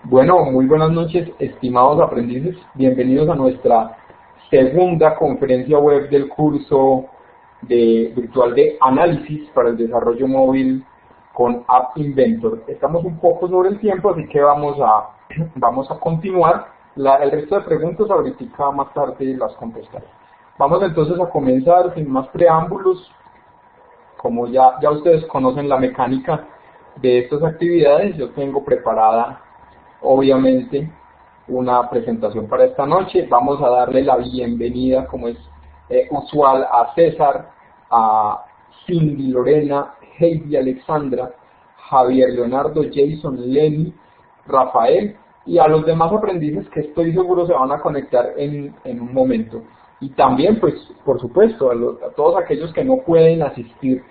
Bueno, muy buenas noches, estimados aprendices. Bienvenidos a nuestra segunda conferencia web del curso virtual de análisis para el desarrollo móvil con App Inventor. Estamos un poco sobre el tiempo, así que vamos a continuar. El resto de preguntas ahorita más tarde las contestaré. Vamos entonces a comenzar sin más preámbulos. Como ya ustedes conocen la mecánica de estas actividades, yo tengo preparada obviamente una presentación para esta noche. Vamos a darle la bienvenida, como es usual, a César, a Cindy, Lorena, Heidi, Alexandra, Javier, Leonardo, Jason, Lenny, Rafael y a los demás aprendices que estoy seguro se van a conectar en un momento. Y también, pues, por supuesto, a todos aquellos que no pueden asistir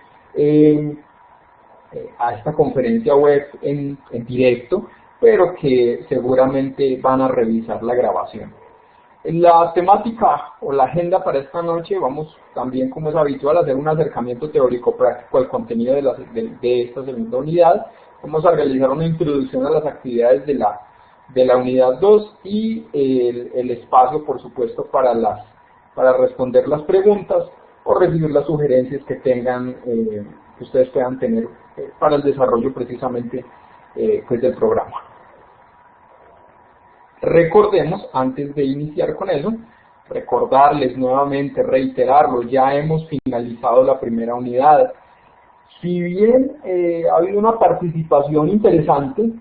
a esta conferencia web en directo, pero que seguramente van a revisar la grabación. La temática o la agenda para esta noche, vamos también, como es habitual, a hacer un acercamiento teórico práctico al contenido de esta segunda unidad. Vamos a realizar una introducción a las actividades de la unidad 2 y el espacio, por supuesto, para responder las preguntas o recibir las sugerencias que tengan, que ustedes puedan tener para el desarrollo precisamente pues del programa. Recordemos, antes de iniciar con eso, recordarles nuevamente, reiterarlo, ya hemos finalizado la primera unidad. Si bien ha habido una participación interesante,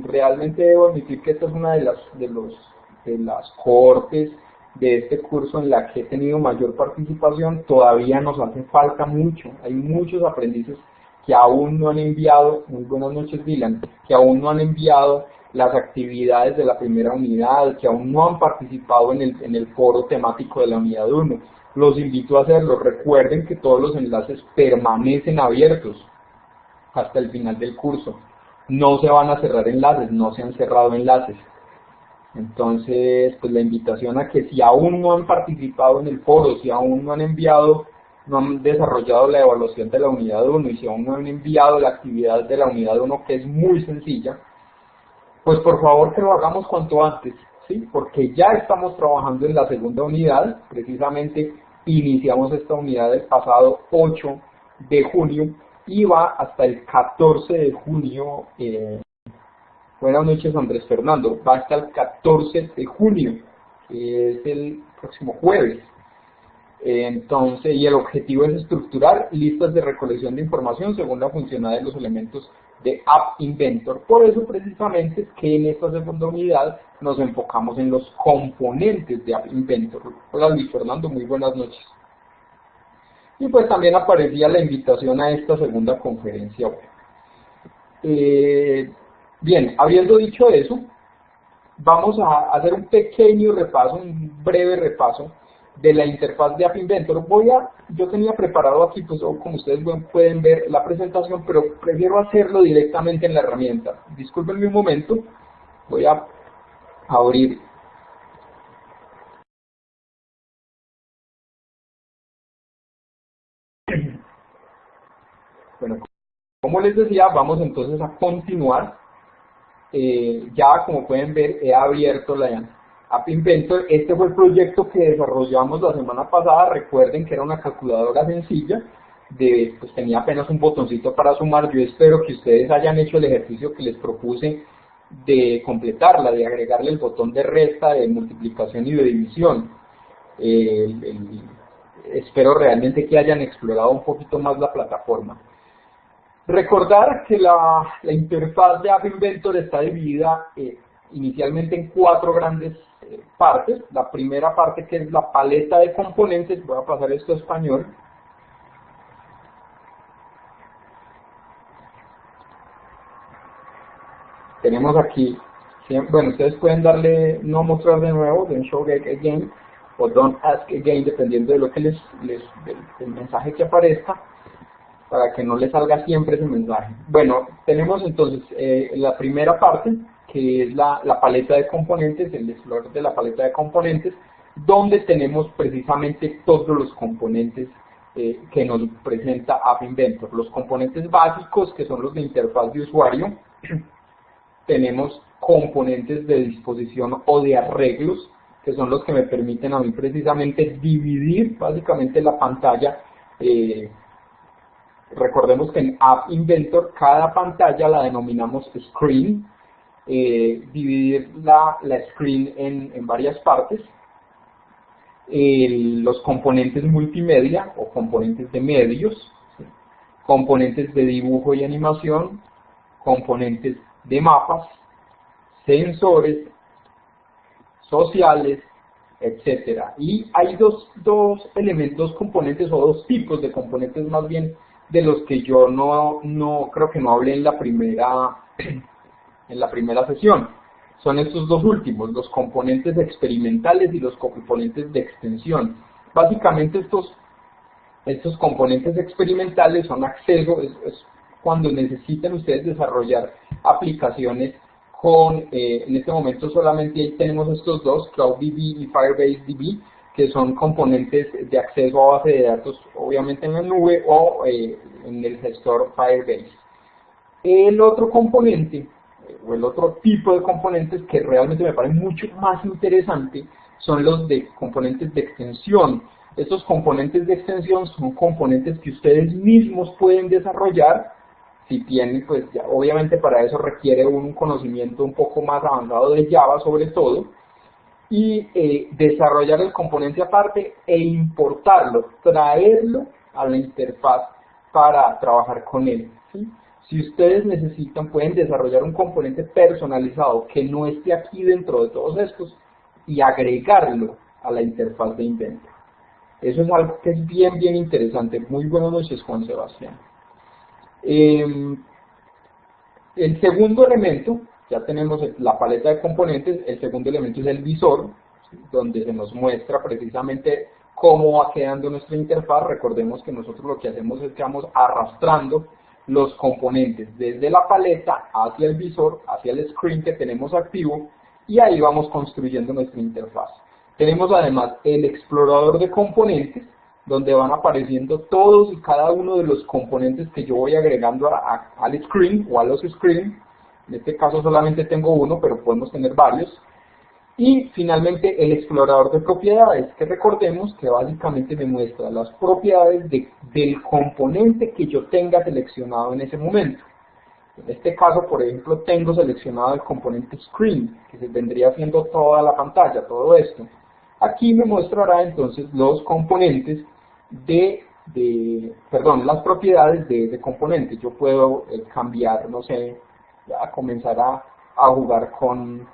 realmente debo admitir que esta es una de las cohortes de este curso en la que he tenido mayor participación. Todavía nos hace falta mucho, hay muchos aprendices que aún no han enviado, muy buenas noches Dylan, que aún no han enviado las actividades de la primera unidad, que aún no han participado en el foro temático de la unidad 1. Los invito a hacerlo. Recuerden que todos los enlaces permanecen abiertos hasta el final del curso. No se van a cerrar enlaces, no se han cerrado enlaces. Entonces, pues la invitación a que si aún no han participado en el foro, si aún no han enviado, no han desarrollado la evaluación de la unidad 1 y si aún no han enviado la actividad de la unidad 1, que es muy sencilla, pues por favor que lo hagamos cuanto antes, ¿sí? Porque ya estamos trabajando en la segunda unidad. Precisamente iniciamos esta unidad el pasado 8 de junio y va hasta el 14 de junio. Buenas noches Andrés Fernando, va hasta el 14 de junio, que es el próximo jueves. Entonces, y el objetivo es estructurar listas de recolección de información según la funcionalidad de los elementos de App Inventor. Por eso precisamente es que en esta segunda unidad nos enfocamos en los componentes de App Inventor. Hola Luis Fernando, muy buenas noches. Y pues también aparecía la invitación a esta segunda conferencia web. Bien, habiendo dicho eso, vamos a hacer un pequeño repaso, un breve repaso de la interfaz de App Inventor. Yo tenía preparado aquí, pues como ustedes pueden ver la presentación, pero prefiero hacerlo directamente en la herramienta. Discúlpenme un momento, voy a abrir. Bueno, como les decía, vamos entonces a continuar. Ya como pueden ver, he abierto la App Inventor. Este fue el proyecto que desarrollamos la semana pasada. Recuerden que era una calculadora sencilla, pues tenía apenas un botoncito para sumar. Yo espero que ustedes hayan hecho el ejercicio que les propuse de completarla, de agregarle el botón de resta, de multiplicación y de división. Espero realmente que hayan explorado un poquito más la plataforma. Recordar que la interfaz de App Inventor está dividida inicialmente en 4 grandes partes. La primera parte, que es la paleta de componentes, voy a pasar esto a español. Tenemos aquí, bueno, ustedes pueden darle no mostrar de nuevo, then show again, o don't ask again, dependiendo de lo que del mensaje que aparezca, para que no les salga siempre ese mensaje. Bueno, tenemos entonces la primera parte, que es la paleta de componentes, el explorador de la paleta de componentes, donde tenemos precisamente todos los componentes que nos presenta App Inventor. Los componentes básicos, que son los de interfaz de usuario, tenemos componentes de disposición o de arreglos, que son los que me permiten a mí precisamente dividir básicamente la pantalla. Recordemos que en App Inventor cada pantalla la denominamos screen, dividir la screen en varias partes. Los componentes multimedia o componentes de medios, ¿sí? Componentes de dibujo y animación, componentes de mapas, sensores, sociales, etcétera. Y hay dos componentes o dos tipos de componentes más bien de los que yo no creo que no hablé en la primera sesión. Son estos dos últimos, los componentes experimentales y los componentes de extensión. Básicamente estos componentes experimentales son acceso, es cuando necesitan ustedes desarrollar aplicaciones con, en este momento solamente tenemos estos dos, CloudDB y Firebase DB, que son componentes de acceso a base de datos, obviamente en la nube o en el gestor Firebase. El otro componente, o el otro tipo de componentes que realmente me parece mucho más interesante, son los de componentes de extensión. Estos componentes de extensión son componentes que ustedes mismos pueden desarrollar. Si tienen, pues ya, obviamente para eso requiere un conocimiento un poco más avanzado de Java sobre todo, y desarrollar el componente aparte e importarlo, traerlo a la interfaz para trabajar con él, ¿sí? Si ustedes necesitan, pueden desarrollar un componente personalizado que no esté aquí dentro de todos estos y agregarlo a la interfaz de Inventor. Eso es algo que es bien interesante. Muy buenas noches, Juan Sebastián. El segundo elemento, ya tenemos la paleta de componentes, el segundo elemento es el visor, ¿sí? Donde se nos muestra precisamente cómo va quedando nuestra interfaz. Recordemos que nosotros lo que hacemos es que vamos arrastrando los componentes desde la paleta hacia el visor, hacia el screen que tenemos activo, y ahí vamos construyendo nuestra interfaz. Tenemos además el explorador de componentes, donde van apareciendo todos y cada uno de los componentes que yo voy agregando al screen o a los screens. En este caso solamente tengo uno, pero podemos tener varios. Y finalmente el explorador de propiedades, que recordemos que básicamente me muestra las propiedades del componente que yo tenga seleccionado en ese momento. En este caso, por ejemplo, tengo seleccionado el componente screen, que se vendría siendo toda la pantalla, todo esto. Aquí me mostrará entonces los componentes las propiedades de componentes. Yo puedo cambiar, no sé, ya comenzar a jugar con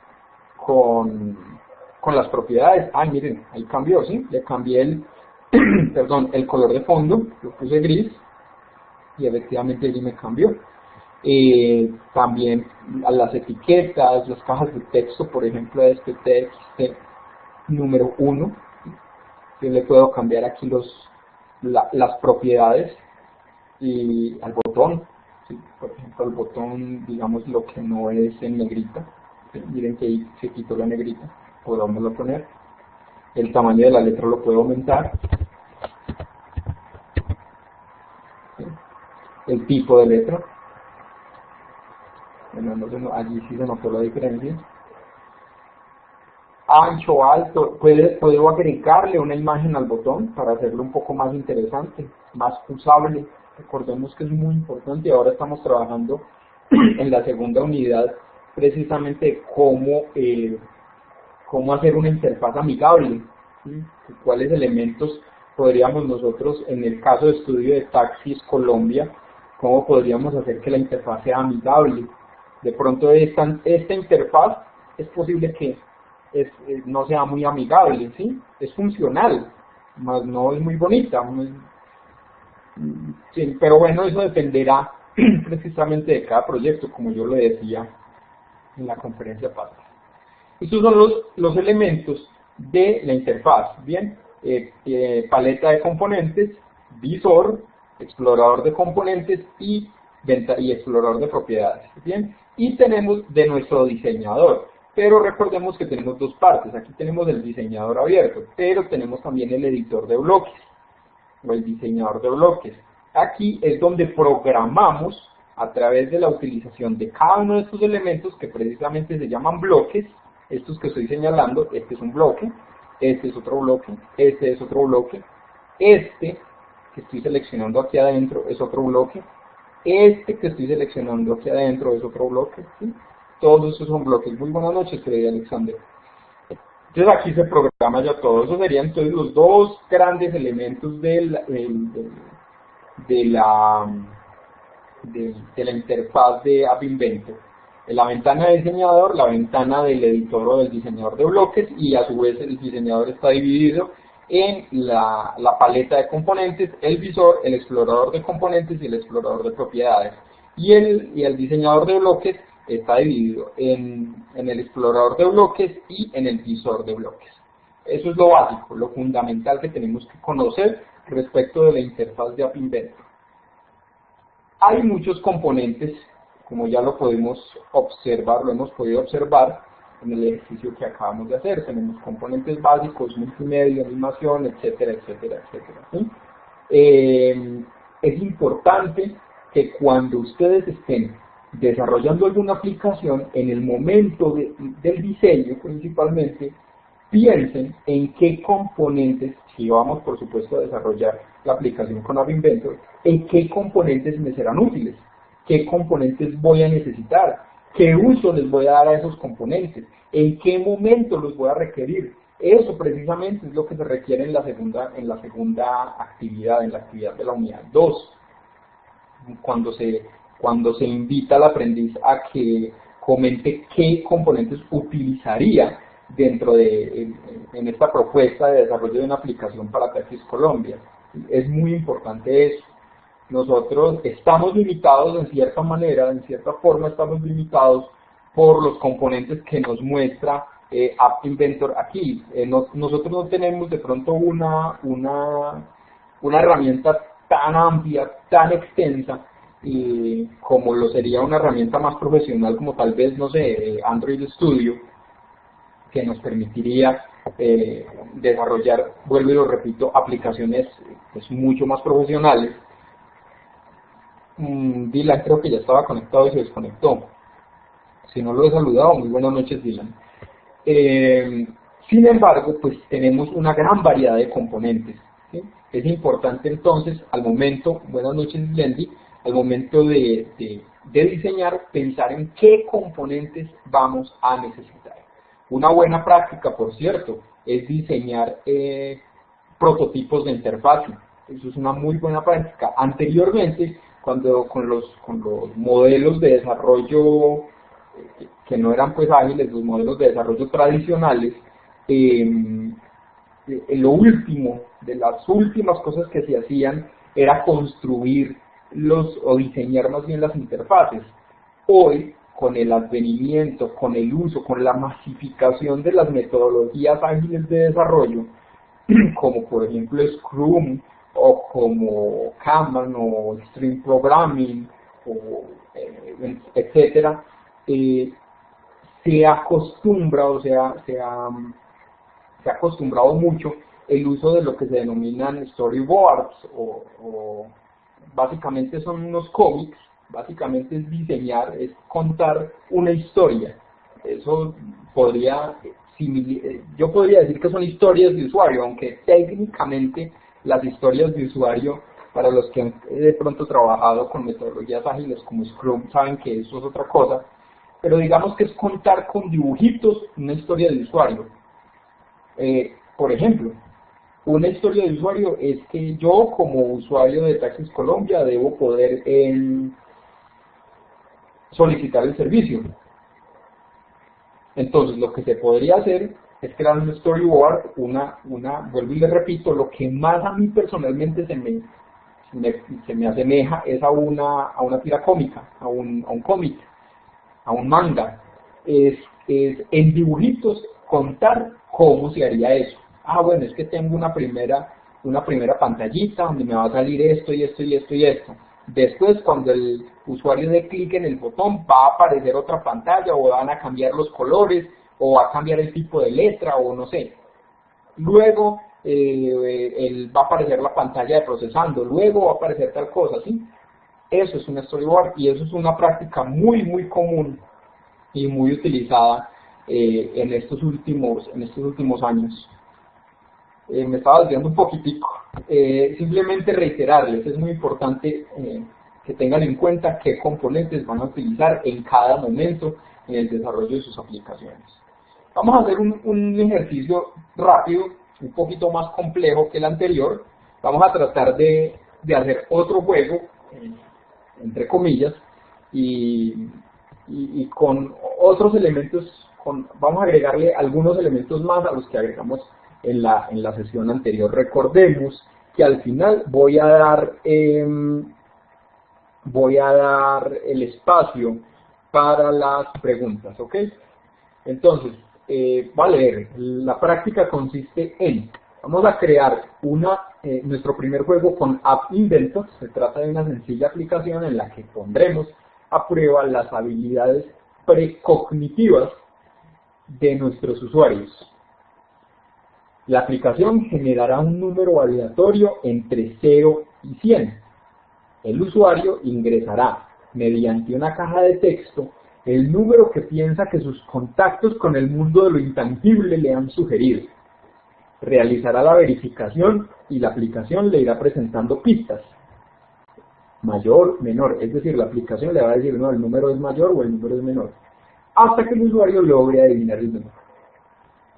las propiedades. Ah, miren, ahí cambió, ¿sí? Le cambié el color de fondo, lo puse gris y efectivamente allí me cambió. También a las etiquetas, las cajas de texto, por ejemplo, este TXT número 1, yo le puedo cambiar aquí las propiedades, y al botón, ¿sí? Por ejemplo, el botón, digamos, lo que no es en negrita, ¿sí? Miren que ahí se quitó la negrita, podemos poner. El tamaño de la letra lo puedo aumentar, ¿sí? El tipo de letra, bueno, allí sí se notó la diferencia. Ancho, alto, puedo agregarle una imagen al botón para hacerlo un poco más interesante, más usable. Recordemos que es muy importante. Ahora estamos trabajando en la segunda unidad precisamente de cómo hacer una interfaz amigable, ¿sí? Cuáles elementos podríamos nosotros, en el caso de estudio de Taxis Colombia, cómo podríamos hacer que la interfaz sea amigable. De pronto esta interfaz es posible que no sea muy amigable, ¿sí? Es funcional, mas no es muy bonita. Sí, pero bueno, eso dependerá precisamente de cada proyecto, como yo lo decía en la conferencia pasada. Estos son los elementos de la interfaz, ¿bien? Paleta de componentes, visor, explorador de componentes y explorador de propiedades, ¿bien? Y tenemos de nuestro diseñador. Pero recordemos que tenemos dos partes. Aquí tenemos el diseñador abierto, pero tenemos también el editor de bloques o el diseñador de bloques. Aquí es donde programamos a través de la utilización de cada uno de estos elementos que precisamente se llaman bloques, estos que estoy señalando. Este es un bloque, este es otro bloque, este es otro bloque, este que estoy seleccionando aquí adentro es otro bloque, este que estoy seleccionando aquí adentro es otro bloque, ¿sí? Todos esos son bloques. Muy buenas noches, querida Alexander. Entonces aquí se programa ya todo. Esos serían entonces los dos grandes elementos de la interfaz de App Inventor. La ventana de diseñador, la ventana del editor o del diseñador de bloques, y a su vez el diseñador está dividido en la paleta de componentes, el visor, el explorador de componentes y el explorador de propiedades. Y el diseñador de bloques está dividido en el explorador de bloques y en el visor de bloques. Eso es lo básico, lo fundamental que tenemos que conocer respecto de la interfaz de App Inventor. Hay muchos componentes, como ya lo podemos observar, lo hemos podido observar en el ejercicio que acabamos de hacer. Tenemos componentes básicos, multimedia, animación, etcétera, etcétera, etcétera, ¿sí? Es importante que cuando ustedes estén desarrollando alguna aplicación, en el momento del diseño principalmente, piensen en qué componentes, si vamos por supuesto a desarrollar la aplicación con App Inventor, en qué componentes me serán útiles, qué componentes voy a necesitar, qué uso les voy a dar a esos componentes, en qué momento los voy a requerir. Eso precisamente es lo que se requiere en la segunda actividad, en la actividad de la unidad 2, cuando se invita al aprendiz a que comente qué componentes utilizaría dentro en esta propuesta de desarrollo de una aplicación para Taxis Colombia. Es muy importante eso. Nosotros estamos limitados en cierta manera, en cierta forma estamos limitados por los componentes que nos muestra App Inventor aquí. Nosotros no tenemos de pronto una herramienta tan amplia, tan extensa, como lo sería una herramienta más profesional como tal vez, no sé, Android Studio, que nos permitiría desarrollar, vuelvo y lo repito, aplicaciones pues, mucho más profesionales. Dylan creo que ya estaba conectado y se desconectó. Si no lo he saludado, muy buenas noches, Dylan. Sin embargo, pues tenemos una gran variedad de componentes, ¿sí? Es importante entonces, al momento, buenas noches, Lendy, al momento de diseñar, pensar en qué componentes vamos a necesitar. Una buena práctica, por cierto, es diseñar prototipos de interfaz. Eso es una muy buena práctica. Anteriormente, cuando con los modelos de desarrollo que no eran pues ágiles, los modelos de desarrollo tradicionales, lo último, de las últimas cosas que se hacían era construir o diseñar más bien las interfaces. Hoy, con el advenimiento, con el uso, con la masificación de las metodologías ágiles de desarrollo, como por ejemplo Scrum, o como Kanban, o Stream Programming, etcétera, se acostumbra, o sea, se ha acostumbrado mucho el uso de lo que se denominan storyboards, o básicamente son unos cómics. Básicamente es diseñar, es contar una historia. Eso yo podría decir que son historias de usuario, aunque técnicamente las historias de usuario, para los que han de pronto trabajado con metodologías ágiles como Scrum, saben que eso es otra cosa, pero digamos que es contar con dibujitos una historia de usuario. Por ejemplo, una historia de usuario es que yo como usuario de Taxis Colombia debo poder solicitar el servicio. Entonces lo que se podría hacer es crear un storyboard, vuelvo y le repito, lo que más a mí personalmente se me asemeja es a una tira cómica, a un cómic, a un manga. Es en dibujitos contar cómo se haría eso. Bueno, es que tengo una primera pantallita donde me va a salir esto y esto y esto y esto. Después, cuando el usuario dé clic en el botón, va a aparecer otra pantalla, o van a cambiar los colores, o va a cambiar el tipo de letra, o no sé. Luego va a aparecer la pantalla de procesando, luego va a aparecer tal cosa, ¿sí? Eso es un storyboard y eso es una práctica muy, muy común y muy utilizada en estos últimos años. Me estaba desviando un poquitico. Simplemente reiterarles, es muy importante que tengan en cuenta qué componentes van a utilizar en cada momento en el desarrollo de sus aplicaciones. Vamos a hacer un ejercicio rápido, un poquito más complejo que el anterior. Vamos a tratar de hacer otro juego, entre comillas, y con otros elementos, vamos a agregarle algunos elementos más a los que agregamos en la sesión anterior. Recordemos que al final voy a dar el espacio para las preguntas, ¿ok? Entonces, va a leer. La práctica consiste en, vamos a crear nuestro primer juego con App Inventor. Se trata de una sencilla aplicación en la que pondremos a prueba las habilidades precognitivas de nuestros usuarios. La aplicación generará un número aleatorio entre 0 y 100. El usuario ingresará mediante una caja de texto el número que piensa que sus contactos con el mundo de lo intangible le han sugerido. Realizará la verificación y la aplicación le irá presentando pistas. Mayor, menor, es decir, la aplicación le va a decir, no, el número es mayor o el número es menor, hasta que el usuario logre adivinar el número.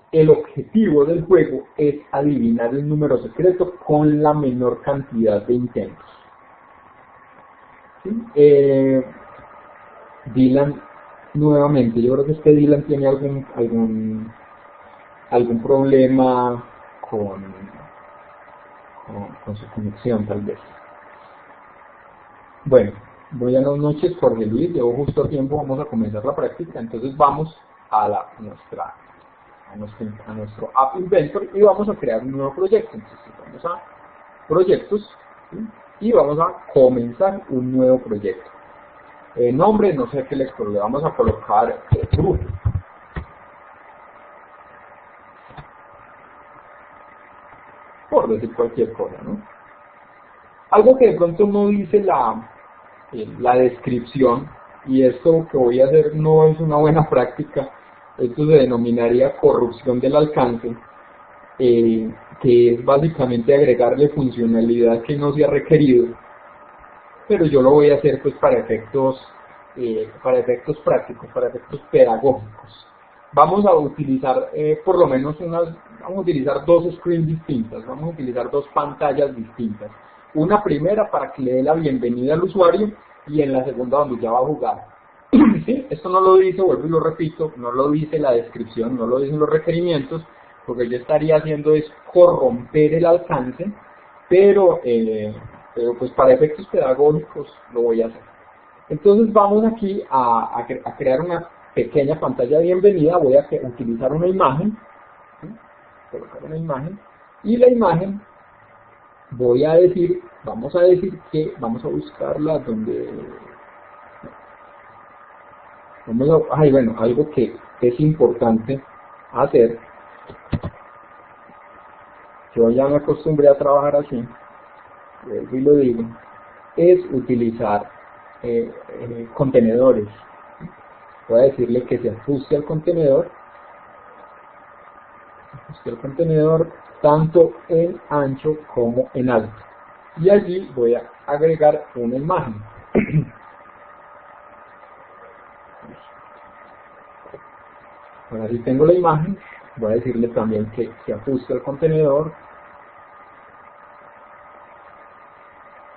El objetivo del juego es adivinar el número secreto con la menor cantidad de intentos. ¿Sí? Dylan, nuevamente, yo creo que Dylan tiene algún problema con su conexión, tal vez. Bueno, buenas noches, Jorge Luis, llevo justo a tiempo, vamos a comenzar la práctica, entonces vamos a nuestro App Inventor y vamos a crear un nuevo proyecto. Entonces vamos a proyectos, ¿sí? Y vamos a comenzar un nuevo proyecto. Nombre, no sé qué le vamos a colocar grupo. Por decir cualquier cosa, ¿no? Algo que de pronto no dice la descripción, y esto que voy a hacer no es una buena práctica, esto se denominaría corrupción del alcance, que es básicamente agregarle funcionalidad que no se ha requerido, pero yo lo voy a hacer pues para efectos prácticos, para efectos pedagógicos. Vamos a utilizar por lo menos vamos a utilizar dos screens distintas, vamos a utilizar dos pantallas distintas. Una primera para que le dé la bienvenida al usuario y en la segunda donde ya va a jugar. ¿Sí? Esto no lo dice, vuelvo y lo repito, no lo dice la descripción, no lo dicen los requerimientos, porque yo estaría haciendo es corromper el alcance, pero pues para efectos pedagógicos lo voy a hacer. Entonces vamos aquí a crear una pequeña pantalla de bienvenida, voy a utilizar una imagen, ¿sí? Colocar una imagen, y la imagen vamos a decir que vamos a buscarla donde... bueno, algo que es importante hacer, yo ya me acostumbré a trabajar así, y lo digo, es utilizar contenedores. Voy a decirle que se ajuste al contenedor, tanto en ancho como en alto, y allí voy a agregar una imagen. Ahora si tengo la imagen, voy a decirle también que se ajuste al contenedor.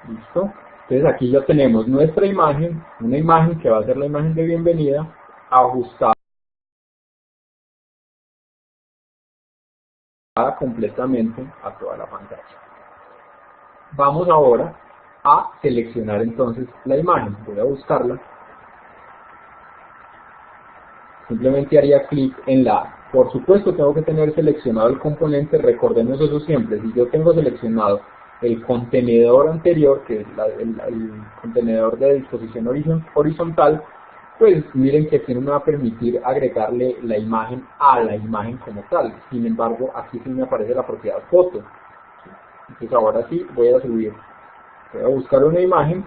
Listo. Entonces aquí ya tenemos nuestra imagen, una imagen que va a ser la imagen de bienvenida, ajustada completamente a toda la pantalla. Vamos ahora a seleccionar entonces la imagen. Voy a buscarla. Simplemente haría clic en por supuesto tengo que tener seleccionado el componente, recordemos eso siempre, si yo tengo seleccionado el contenedor anterior, que es el contenedor de disposición horizontal, pues miren que aquí no me va a permitir agregarle la imagen a la imagen como tal. Sin embargo, aquí sí me aparece la propiedad foto. Entonces ahora sí voy a subir, voy a buscar una imagen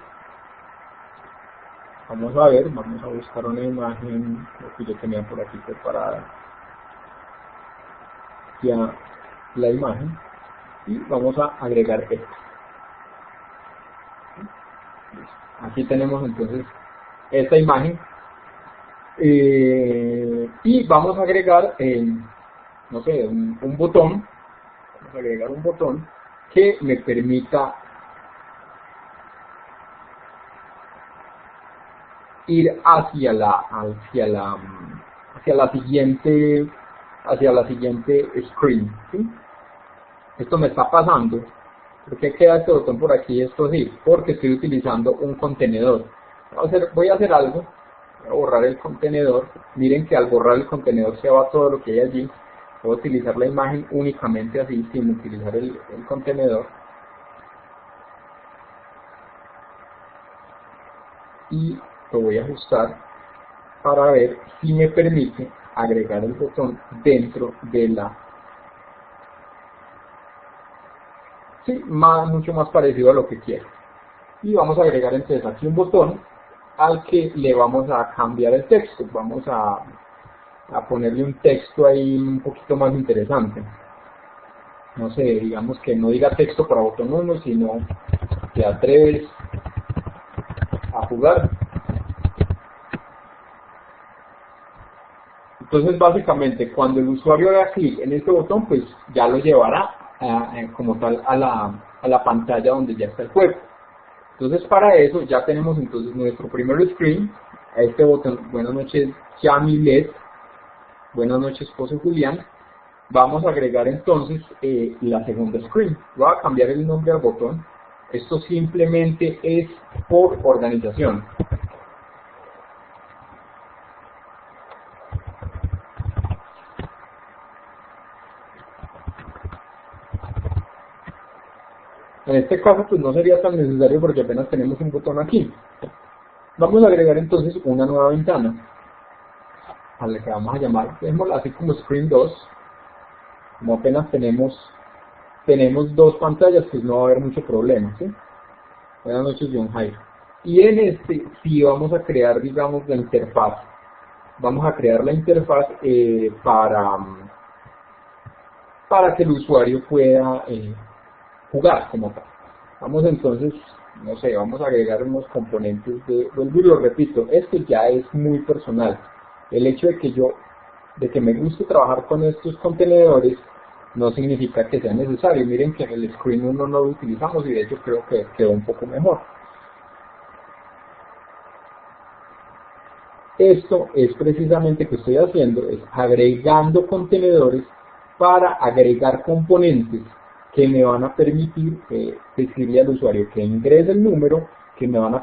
Vamos a ver, vamos a buscar una imagen que yo tenía por aquí preparada. Ya la imagen. Y vamos a agregar esto. Aquí tenemos entonces esta imagen. Y vamos a agregar, no sé, un botón. Vamos a agregar un botón que me permita ir hacia la siguiente screen, ¿sí? Esto me está pasando. ¿Por qué queda este botón por aquí? Esto sí, porque estoy utilizando un contenedor. Voy a hacer algo. Voy a borrar el contenedor. Miren que al borrar el contenedor se va todo lo que hay allí. Puedo utilizar la imagen únicamente así, sin utilizar el contenedor. Y lo voy a ajustar para ver si me permite agregar el botón dentro de la... Sí, mucho más parecido a lo que quiero. Y vamos a agregar entonces aquí un botón al que le vamos a cambiar el texto. Vamos a ponerle un texto ahí un poquito más interesante. No sé, digamos que no diga texto para botón 1, sino te atreves a jugar. Entonces básicamente cuando el usuario haga clic en este botón, pues ya lo llevará como tal a la pantalla donde ya está el juego. Entonces para eso ya tenemos entonces nuestro primer screen, a este botón, buenas noches Yamilet, buenas noches José Julián. Vamos a agregar entonces la segunda screen. Voy a cambiar el nombre al botón. Esto simplemente es por organización. En este caso pues no sería tan necesario porque apenas tenemos un botón aquí. Vamos a agregar entonces una nueva ventana a la que vamos a llamar, dejémosla así como Screen 2. Como apenas tenemos dos pantallas, pues no va a haber mucho problema, ¿sí? Buenas noches, John Jairo. Y en este sí vamos a crear, digamos, la interfaz. Vamos a crear la interfaz para que el usuario pueda jugar como tal. Vamos entonces, no sé, vamos a agregar unos componentes vuelvo y lo repito, esto ya es muy personal. El hecho de que me guste trabajar con estos contenedores no significa que sea necesario. Miren que en el Screen 1 no lo utilizamos y de hecho creo que quedó un poco mejor. Esto es precisamente que estoy haciendo, es agregando contenedores para agregar componentes que me van a permitir decirle al usuario que ingrese el número, que le van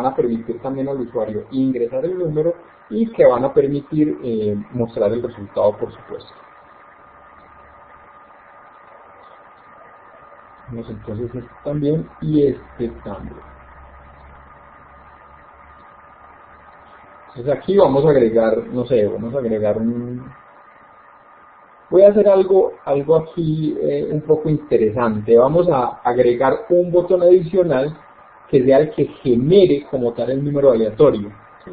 a permitir también al usuario ingresar el número y que van a permitir mostrar el resultado, por supuesto. Entonces este también y este también. Entonces aquí vamos a agregar, no sé, vamos a agregar voy a hacer algo aquí un poco interesante. Vamos a agregar un botón adicional que sea el que genere como tal el número aleatorio, ¿sí?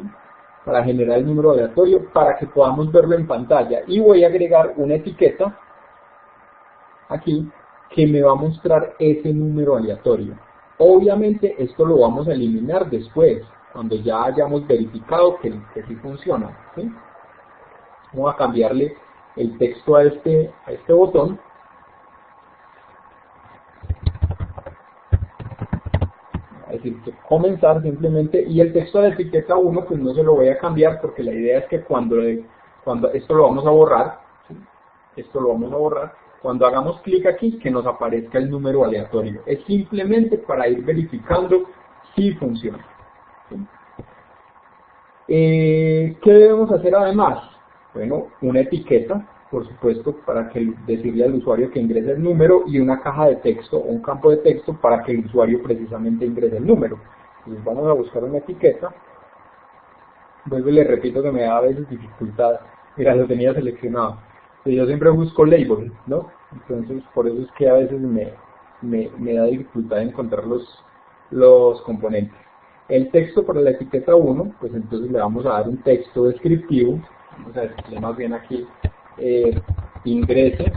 Para generar el número aleatorio para que podamos verlo en pantalla. Y voy a agregar una etiqueta aquí que me va a mostrar ese número aleatorio. Obviamente esto lo vamos a eliminar después, cuando ya hayamos verificado que sí funciona, ¿sí? Vamos a cambiarle el texto a este botón. A decir que comenzar simplemente, y el texto de la etiqueta 1 pues no se lo voy a cambiar porque la idea es que cuando esto lo vamos a borrar, ¿sí? Esto lo vamos a borrar, cuando hagamos clic aquí que nos aparezca el número aleatorio. Es simplemente para ir verificando si funciona, ¿sí? ¿Qué debemos hacer además? Bueno, una etiqueta, por supuesto, para decirle al usuario que ingrese el número y una caja de texto o un campo de texto para que el usuario precisamente ingrese el número. Entonces vamos a buscar una etiqueta. Vuelvo y le repito que me da a veces dificultad. Mira, lo tenía seleccionado. Yo siempre busco label, ¿no? Entonces por eso es que a veces me da dificultad encontrar los componentes. El texto para la etiqueta 1, pues entonces le vamos a dar un texto descriptivo. Vamos a decirle más bien aquí, ingrese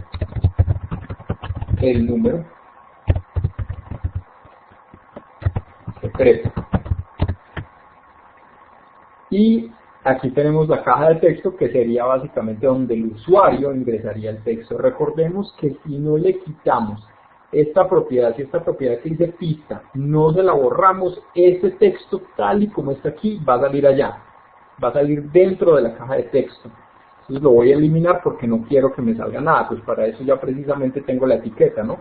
el número secreto. Y aquí tenemos la caja de texto, que sería básicamente donde el usuario ingresaría el texto. Recordemos que si no le quitamos esta propiedad, si esta propiedad que dice pista, no se la borramos, este texto tal y como está aquí va a salir allá, va a salir dentro de la caja de texto. Entonces lo voy a eliminar porque no quiero que me salga nada, pues para eso ya precisamente tengo la etiqueta, ¿no?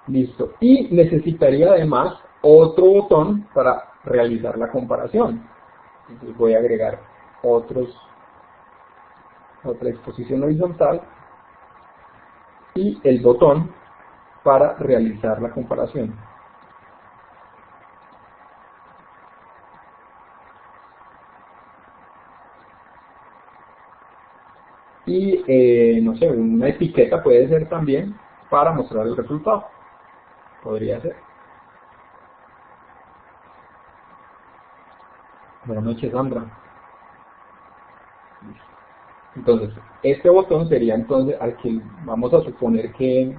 Listo. Y necesitaría además otro botón para realizar la comparación. Entonces voy a agregar otra exposición horizontal y el botón para realizar la comparación. Y no sé, una etiqueta puede ser también para mostrar el resultado. Podría ser. Buenas noches, Sandra. Entonces, este botón sería entonces al que vamos a suponer que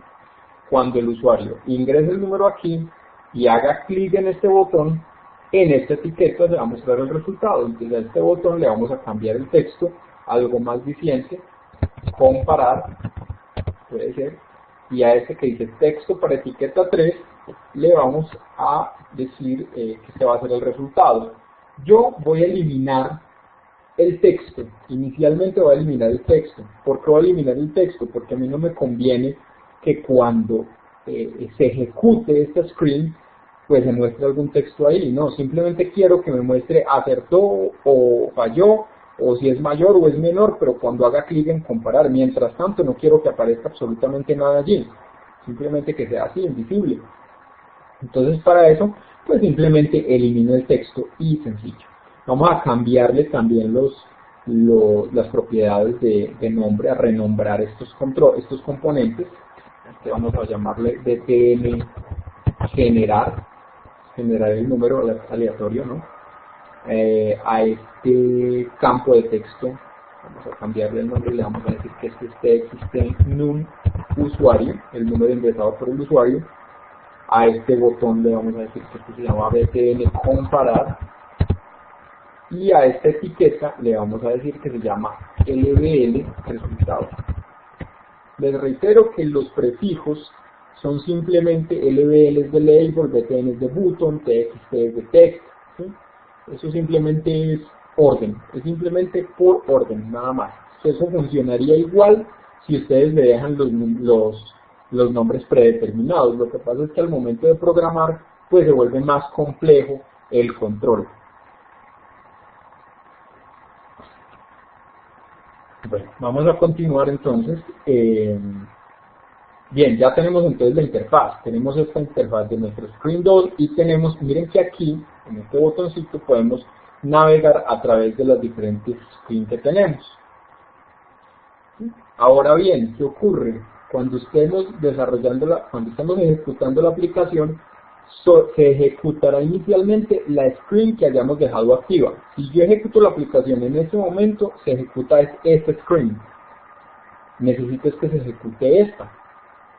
cuando el usuario ingrese el número aquí y haga clic en este botón, en esta etiqueta se va a mostrar el resultado. Entonces a este botón le vamos a cambiar el texto a algo más diciente, comparar, puede ser, y a este que dice texto para etiqueta 3 le vamos a decir que este va a ser el resultado. Yo voy a eliminar el texto, inicialmente voy a eliminar el texto. ¿Por qué voy a eliminar el texto? Porque a mí no me conviene que cuando se ejecute esta screen, pues se muestre algún texto ahí. No, simplemente quiero que me muestre acertó o falló, o si es mayor o es menor, pero cuando haga clic en comparar. Mientras tanto no quiero que aparezca absolutamente nada allí, simplemente que sea así, invisible. Entonces para eso, pues simplemente elimino el texto y sencillo. Vamos a cambiarle también las propiedades de nombre, a renombrar estos componentes. Este vamos a llamarle DTN generar el número aleatorio, ¿no? A este campo de texto vamos a cambiarle el nombre, le vamos a decir que existe num usuario, el número ingresado por el usuario. A este botón le vamos a decir que esto se llama BTN comparar, y a esta etiqueta le vamos a decir que se llama LBL resultado. Les reitero que los prefijos son simplemente LBL de label, BTN de button, TXT de text, ¿sí? Eso simplemente es orden, es simplemente por orden, nada más. Eso funcionaría igual si ustedes le dejan los nombres predeterminados. Lo que pasa es que al momento de programar, pues se vuelve más complejo el control. Bueno, vamos a continuar entonces. Bien, ya tenemos entonces la interfaz. Tenemos esta interfaz de nuestro Screen 2 y tenemos, miren que aquí, en este botoncito, podemos navegar a través de las diferentes screens que tenemos. Ahora bien, ¿qué ocurre? Cuando estemos cuando estemos ejecutando la aplicación, se ejecutará inicialmente la screen que hayamos dejado activa. Si yo ejecuto la aplicación en este momento, se ejecuta esta screen. Necesito es que se ejecute esta,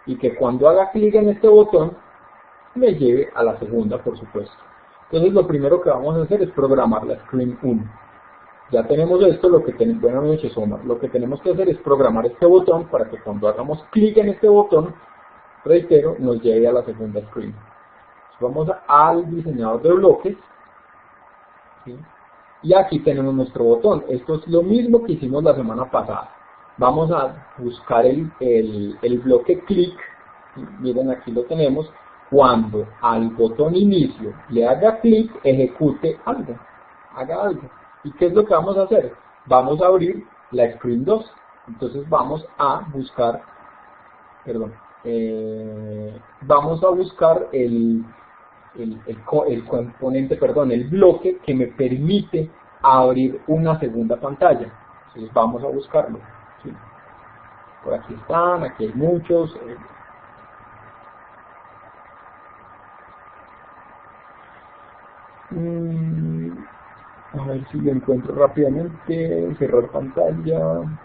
y que cuando haga clic en este botón, me lleve a la segunda, por supuesto. Entonces lo primero que vamos a hacer es programar la screen 1. Ya tenemos esto, buenas noches, Omar. Lo que tenemos que hacer es programar este botón para que cuando hagamos clic en este botón, reitero, nos lleve a la segunda screen. Vamos al diseñador de bloques, ¿sí? Y aquí tenemos nuestro botón. Esto es lo mismo que hicimos la semana pasada. Vamos a buscar el bloque clic, ¿sí? Miren, aquí lo tenemos. Cuando al botón inicio le haga clic, ejecute algo, haga algo. ¿Y qué es lo que vamos a hacer? Vamos a abrir la screen 2. Entonces vamos a buscar, vamos a buscar el componente, el bloque que me permite abrir una segunda pantalla. Entonces vamos a buscarlo, ¿sí? Por aquí están, aquí hay muchos. Mm, a ver si lo encuentro rápidamente. Cerrar pantalla.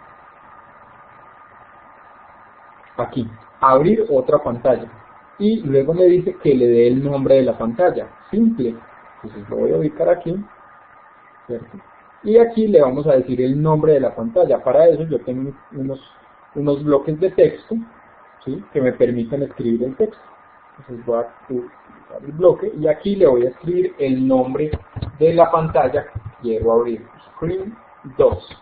Aquí, abrir otra pantalla. Y luego me dice que le dé el nombre de la pantalla. Simple. Entonces lo voy a ubicar aquí. ¿Cierto? Y aquí le vamos a decir el nombre de la pantalla. Para eso yo tengo unos bloques de texto, ¿sí?, que me permiten escribir el texto. Entonces voy a utilizar el bloque y aquí le voy a escribir el nombre de la pantalla que quiero abrir. Screen 2,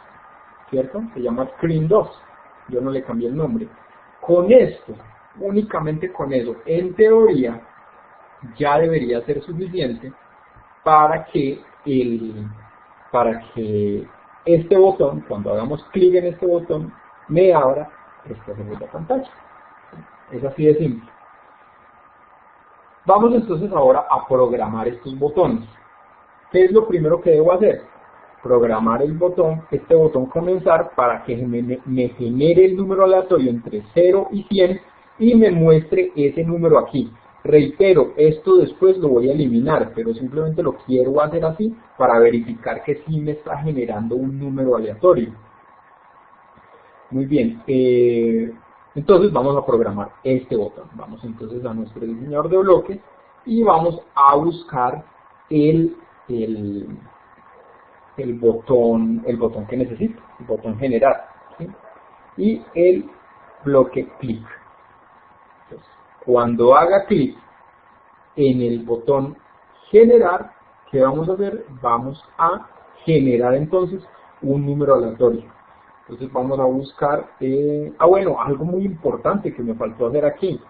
¿cierto? Se llama Screen 2. Yo no le cambié el nombre. Con esto, únicamente con eso, en teoría, ya debería ser suficiente para que este botón, cuando hagamos clic en este botón, me abra esta segunda pantalla. Es así de simple. Vamos entonces ahora a programar estos botones. ¿Qué es lo primero que debo hacer? Programar el botón, este botón comenzar, para que me genere el número aleatorio entre 0 y 100 y me muestre ese número aquí. Reitero, esto después lo voy a eliminar, pero simplemente lo quiero hacer así para verificar que sí me está generando un número aleatorio. Muy bien, entonces vamos a programar este botón. Vamos entonces a nuestro diseñador de bloques y vamos a buscar el botón que necesito, el botón generar, ¿sí?, y el bloque clic. Entonces, cuando haga clic en el botón generar, ¿qué vamos a hacer? Vamos a generar entonces un número aleatorio. Entonces vamos a buscar, bueno, algo muy importante que me faltó hacer aquí.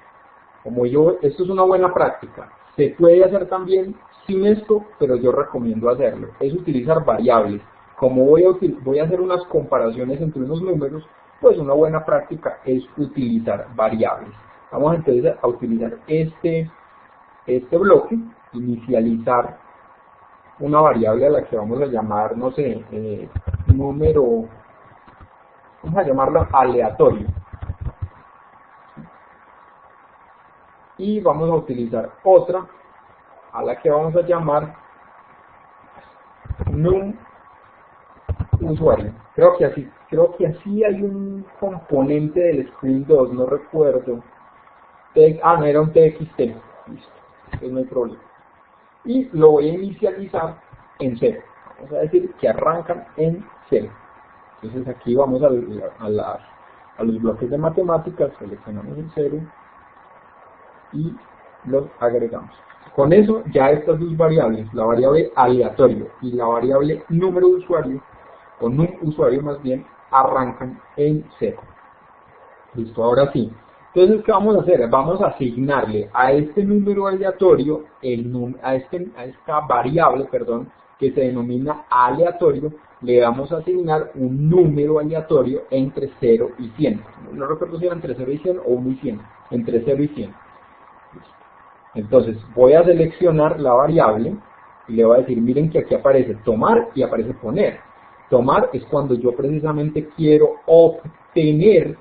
Esto es una buena práctica. Se puede hacer también sin esto, pero yo recomiendo hacerlo. Es utilizar variables. Como voy a hacer unas comparaciones entre unos números, pues una buena práctica es utilizar variables. Vamos entonces a utilizar este bloque, inicializar una variable a la que vamos a llamar, no sé, número, vamos a llamarlo aleatorio. Y vamos a utilizar otra a la que vamos a llamar num usuario. Creo que así hay un componente del Screen 2, no recuerdo. No, era un TXT. Listo, entonces no hay problema. Y lo voy a inicializar en 0. Vamos a decir que arrancan en 0. Entonces aquí vamos a los bloques de matemáticas, seleccionamos el 0 y los agregamos. Con eso ya estas dos variables, la variable aleatorio y la variable número de usuario, o num usuario más bien, arrancan en 0. Listo, ahora sí. Entonces, ¿qué vamos a hacer? Vamos a asignarle a este número aleatorio, a esta variable, que se denomina aleatorio, le vamos a asignar un número aleatorio entre 0 y 100. No recuerdo si era entre 0 y 100 o 1 y 100. Entre 0 y 100. Entonces, voy a seleccionar la variable y le voy a decir, miren que aquí aparece tomar y aparece poner. Tomar es cuando yo precisamente quiero obtener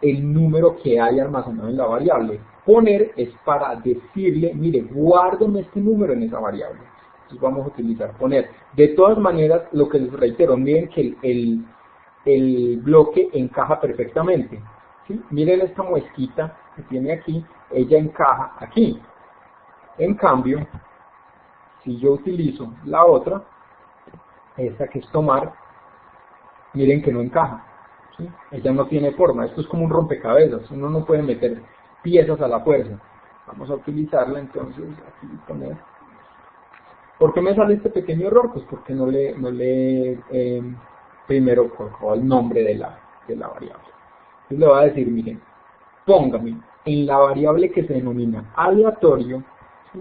el número que hay almacenado en la variable. Poner es para decirle, mire, guárdeme este número en esa variable. Entonces vamos a utilizar poner. De todas maneras, lo que les reitero, miren que el bloque encaja perfectamente, ¿sí? Miren esta muesquita que tiene aquí, ella encaja aquí. En cambio, si yo utilizo la otra, esta que es tomar, miren que no encaja, ¿sí? Ella no tiene forma. Esto es como un rompecabezas, uno no puede meter piezas a la fuerza. Vamos a utilizarla entonces, aquí poner. ¿Por qué me sale este pequeño error? Pues porque no le primero colocó el nombre de la variable. Entonces le voy a decir, miren, póngame en la variable que se denomina aleatorio, ¿sí?,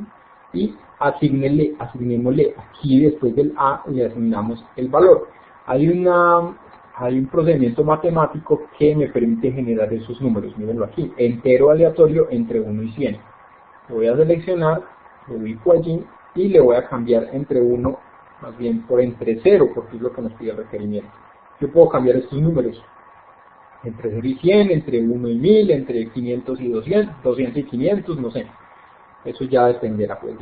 y asignémosle aquí después del A, le asignamos el valor. Hay un procedimiento matemático que me permite generar esos números. Mírenlo aquí, entero aleatorio entre 1 y 100. Lo voy a seleccionar, lo ubico allí y le voy a cambiar entre 1, más bien por entre 0, porque es lo que nos pide el requerimiento. Yo puedo cambiar estos números entre 0 y 100, entre 1 y 1000, entre 500 y 200, 200 y 500, no sé. Eso ya dependerá pues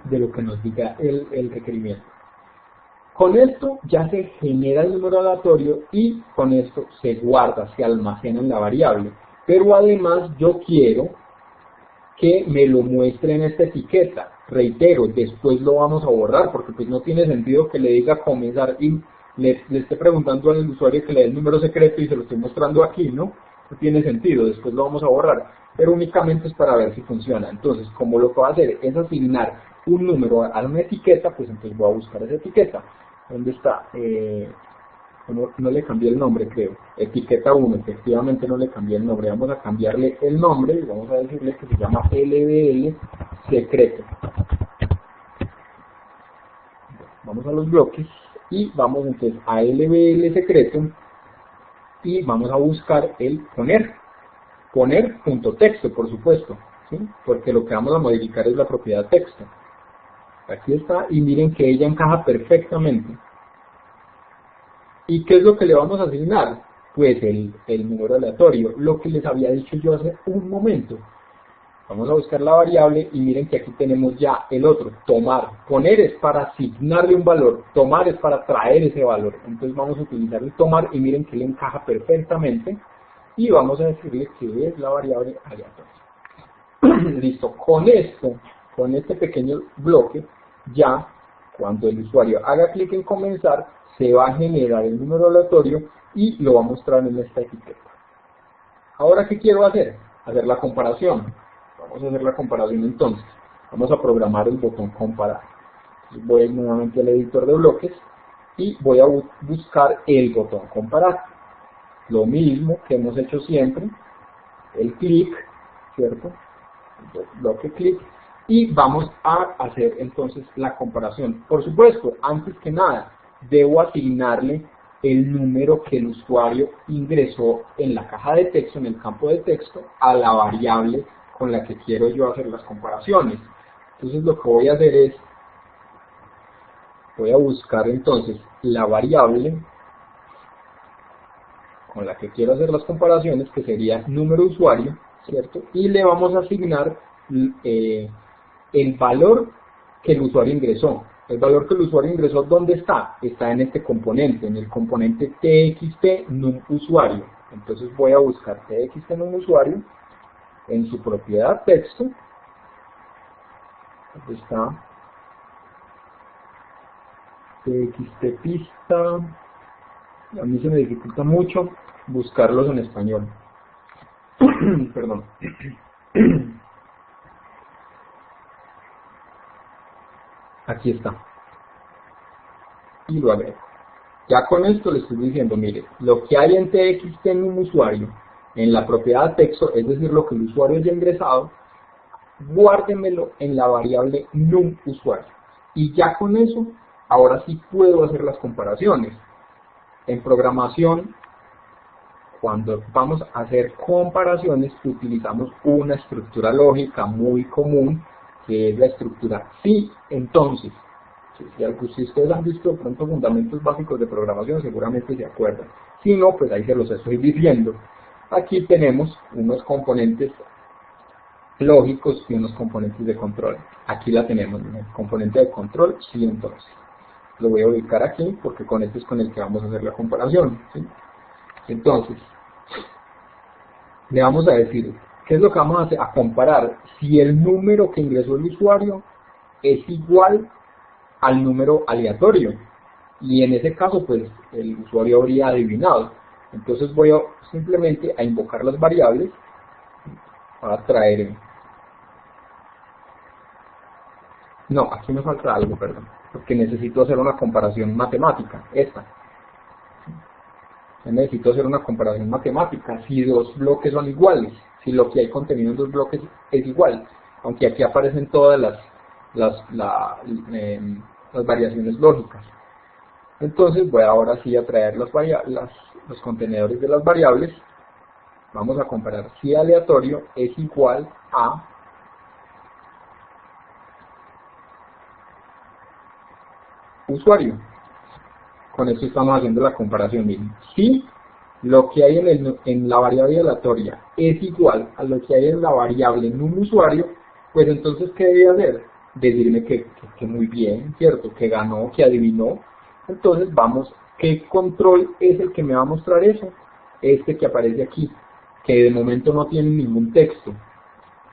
de lo que nos diga el requerimiento. Con esto ya se genera el número aleatorio y con esto se guarda, se almacena en la variable. Pero además yo quiero que me lo muestre en esta etiqueta. Reitero, después lo vamos a borrar porque pues no tiene sentido que le diga comenzar y le esté preguntando al usuario que le dé el número secreto y se lo estoy mostrando aquí, ¿no? No tiene sentido, después lo vamos a borrar, pero únicamente es para ver si funciona. Entonces, como lo que va a hacer es asignar un número a una etiqueta, pues entonces voy a buscar esa etiqueta. ¿Dónde está? No le cambié el nombre, creo. Etiqueta 1, efectivamente no le cambié el nombre. Vamos a cambiarle el nombre y vamos a decirle que se llama LBL secreto. Vamos a los bloques y vamos entonces a LBL secreto y vamos a buscar el poner.texto, por supuesto, ¿sí? Porque lo que vamos a modificar es la propiedad texto. Aquí está y miren que ella encaja perfectamente. ¿Y qué es lo que le vamos a asignar? Pues el número aleatorio, lo que les había dicho yo hace un momento. Vamos a buscar la variable y miren que aquí tenemos ya el otro, tomar. Poner es para asignarle un valor, tomar es para traer ese valor. Entonces vamos a utilizar el tomar y miren que le encaja perfectamente. Y vamos a decirle que es la variable aleatoria. Listo, con esto, con este pequeño bloque, ya cuando el usuario haga clic en comenzar, se va a generar el número aleatorio y lo va a mostrar en esta etiqueta. Ahora, ¿qué quiero hacer? Hacer la comparación. Vamos a hacer la comparación entonces. Vamos a programar el botón comparar. Voy nuevamente al editor de bloques y voy a buscar el botón comparar. Lo mismo que hemos hecho siempre, el clic, ¿cierto? El bloque clic. Y vamos a hacer entonces la comparación. Por supuesto, antes que nada, debo asignarle el número que el usuario ingresó en la caja de texto, en el campo de texto, a la variable con la que quiero yo hacer las comparaciones. Entonces lo que voy a hacer es, voy a buscar entonces la variable con la que quiero hacer las comparaciones, que sería número usuario, ¿cierto? Y le vamos a asignar el valor que el usuario ingresó. El valor que el usuario ingresó, ¿dónde está? Está en este componente, en el componente txt num usuario. Entonces voy a buscar txt num usuario en su propiedad texto. ¿Dónde está? Txt pista. A mí se me dificulta mucho buscarlos en español. Perdón. Aquí está. Y lo agrego. Ya con esto le estoy diciendo, mire, lo que hay en txt en un usuario, en la propiedad texto, es decir, lo que el usuario haya ingresado, guárdemelo en la variable num usuario. Y ya con eso, ahora sí puedo hacer las comparaciones. En programación, cuando vamos a hacer comparaciones, utilizamos una estructura lógica muy común, que es la estructura sí, entonces. Si ustedes han visto de pronto fundamentos básicos de programación, seguramente se acuerdan. Si no, pues ahí se los estoy diciendo. Aquí tenemos unos componentes lógicos y unos componentes de control. Aquí la tenemos, el componente de control, sí, entonces. Lo voy a ubicar aquí porque con este es con el que vamos a hacer la comparación, ¿sí? Entonces, le vamos a decir, ¿qué es lo que vamos a hacer? A comparar si el número que ingresó el usuario es igual al número aleatorio. Y en ese caso, pues, el usuario habría adivinado. Entonces voy simplemente a invocar las variables para traer... No, aquí me falta algo, perdón, porque necesito hacer una comparación matemática, esta. Necesito hacer una comparación matemática, si dos bloques son iguales, si lo que hay contenido en dos bloques es igual, aunque aquí aparecen todas las variaciones lógicas. Entonces voy ahora sí a traer los contenedores de las variables. Vamos a comparar si aleatorio es igual a usuario. Con esto estamos haciendo la comparación. Miren, si lo que hay en la variable aleatoria es igual a lo que hay en la variable en un usuario, pues entonces ¿qué debe hacer? decirme que muy bien, ¿cierto? Que ganó, que adivinó. Entonces vamos, ¿qué control es el que me va a mostrar eso? Este que aparece aquí, que de momento no tiene ningún texto.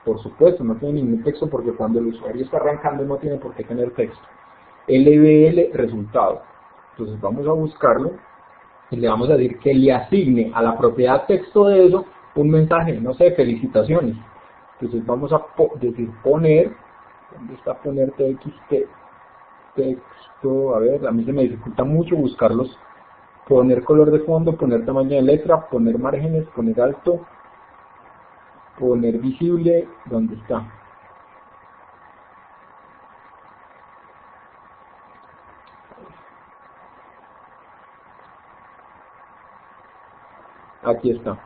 Por supuesto, no tiene ningún texto porque cuando el usuario está arrancando no tiene por qué tener texto. LBL resultado. Entonces vamos a buscarlo y le vamos a decir que le asigne a la propiedad texto de eso un mensaje, no sé, felicitaciones. Entonces vamos a decir poner, ¿dónde está poner TXT? Texto, a ver, a mí se me dificulta mucho buscarlos. Poner color de fondo, poner tamaño de letra, poner márgenes, poner alto, poner visible, ¿dónde está? Aquí está,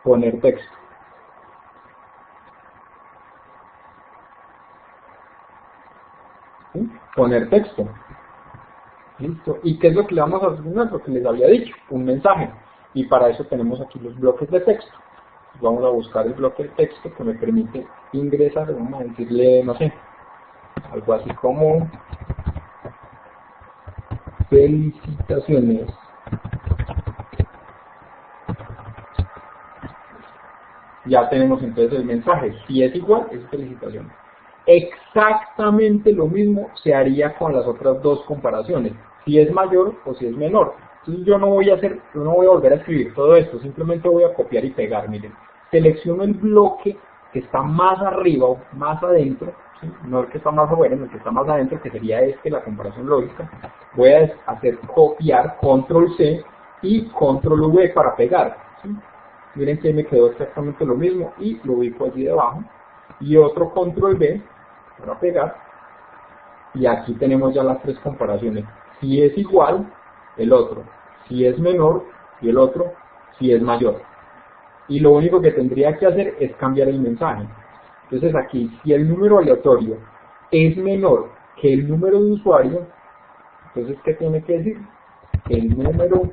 poner texto. ¿Sí? Poner texto. Listo. ¿Y qué es lo que le vamos a asignar? Lo que les había dicho, un mensaje. Y para eso tenemos aquí los bloques de texto. Vamos a buscar el bloque de texto que me permite ingresar, vamos a decirle, no sé, algo así como felicitaciones. Ya tenemos entonces el mensaje. Si es igual, es felicitaciones. Exactamente lo mismo se haría con las otras dos comparaciones. Si es mayor o si es menor. Entonces yo no voy a volver a escribir todo esto, simplemente voy a copiar y pegar. Miren, selecciono el bloque que está más arriba o más adentro, ¿sí? No el que está más afuera, el que está más adentro, que sería la comparación lógica. Voy a hacer copiar, control C y control V para pegar, ¿sí? Miren que me quedó exactamente lo mismo y lo ubico allí debajo. Y otro control V para pegar. Y aquí tenemos ya las tres comparaciones. Si es igual, el otro. Si es menor, y el otro, si es mayor. Y lo único que tendría que hacer es cambiar el mensaje. Entonces aquí, si el número aleatorio es menor que el número de usuario, entonces ¿qué tiene que decir? El número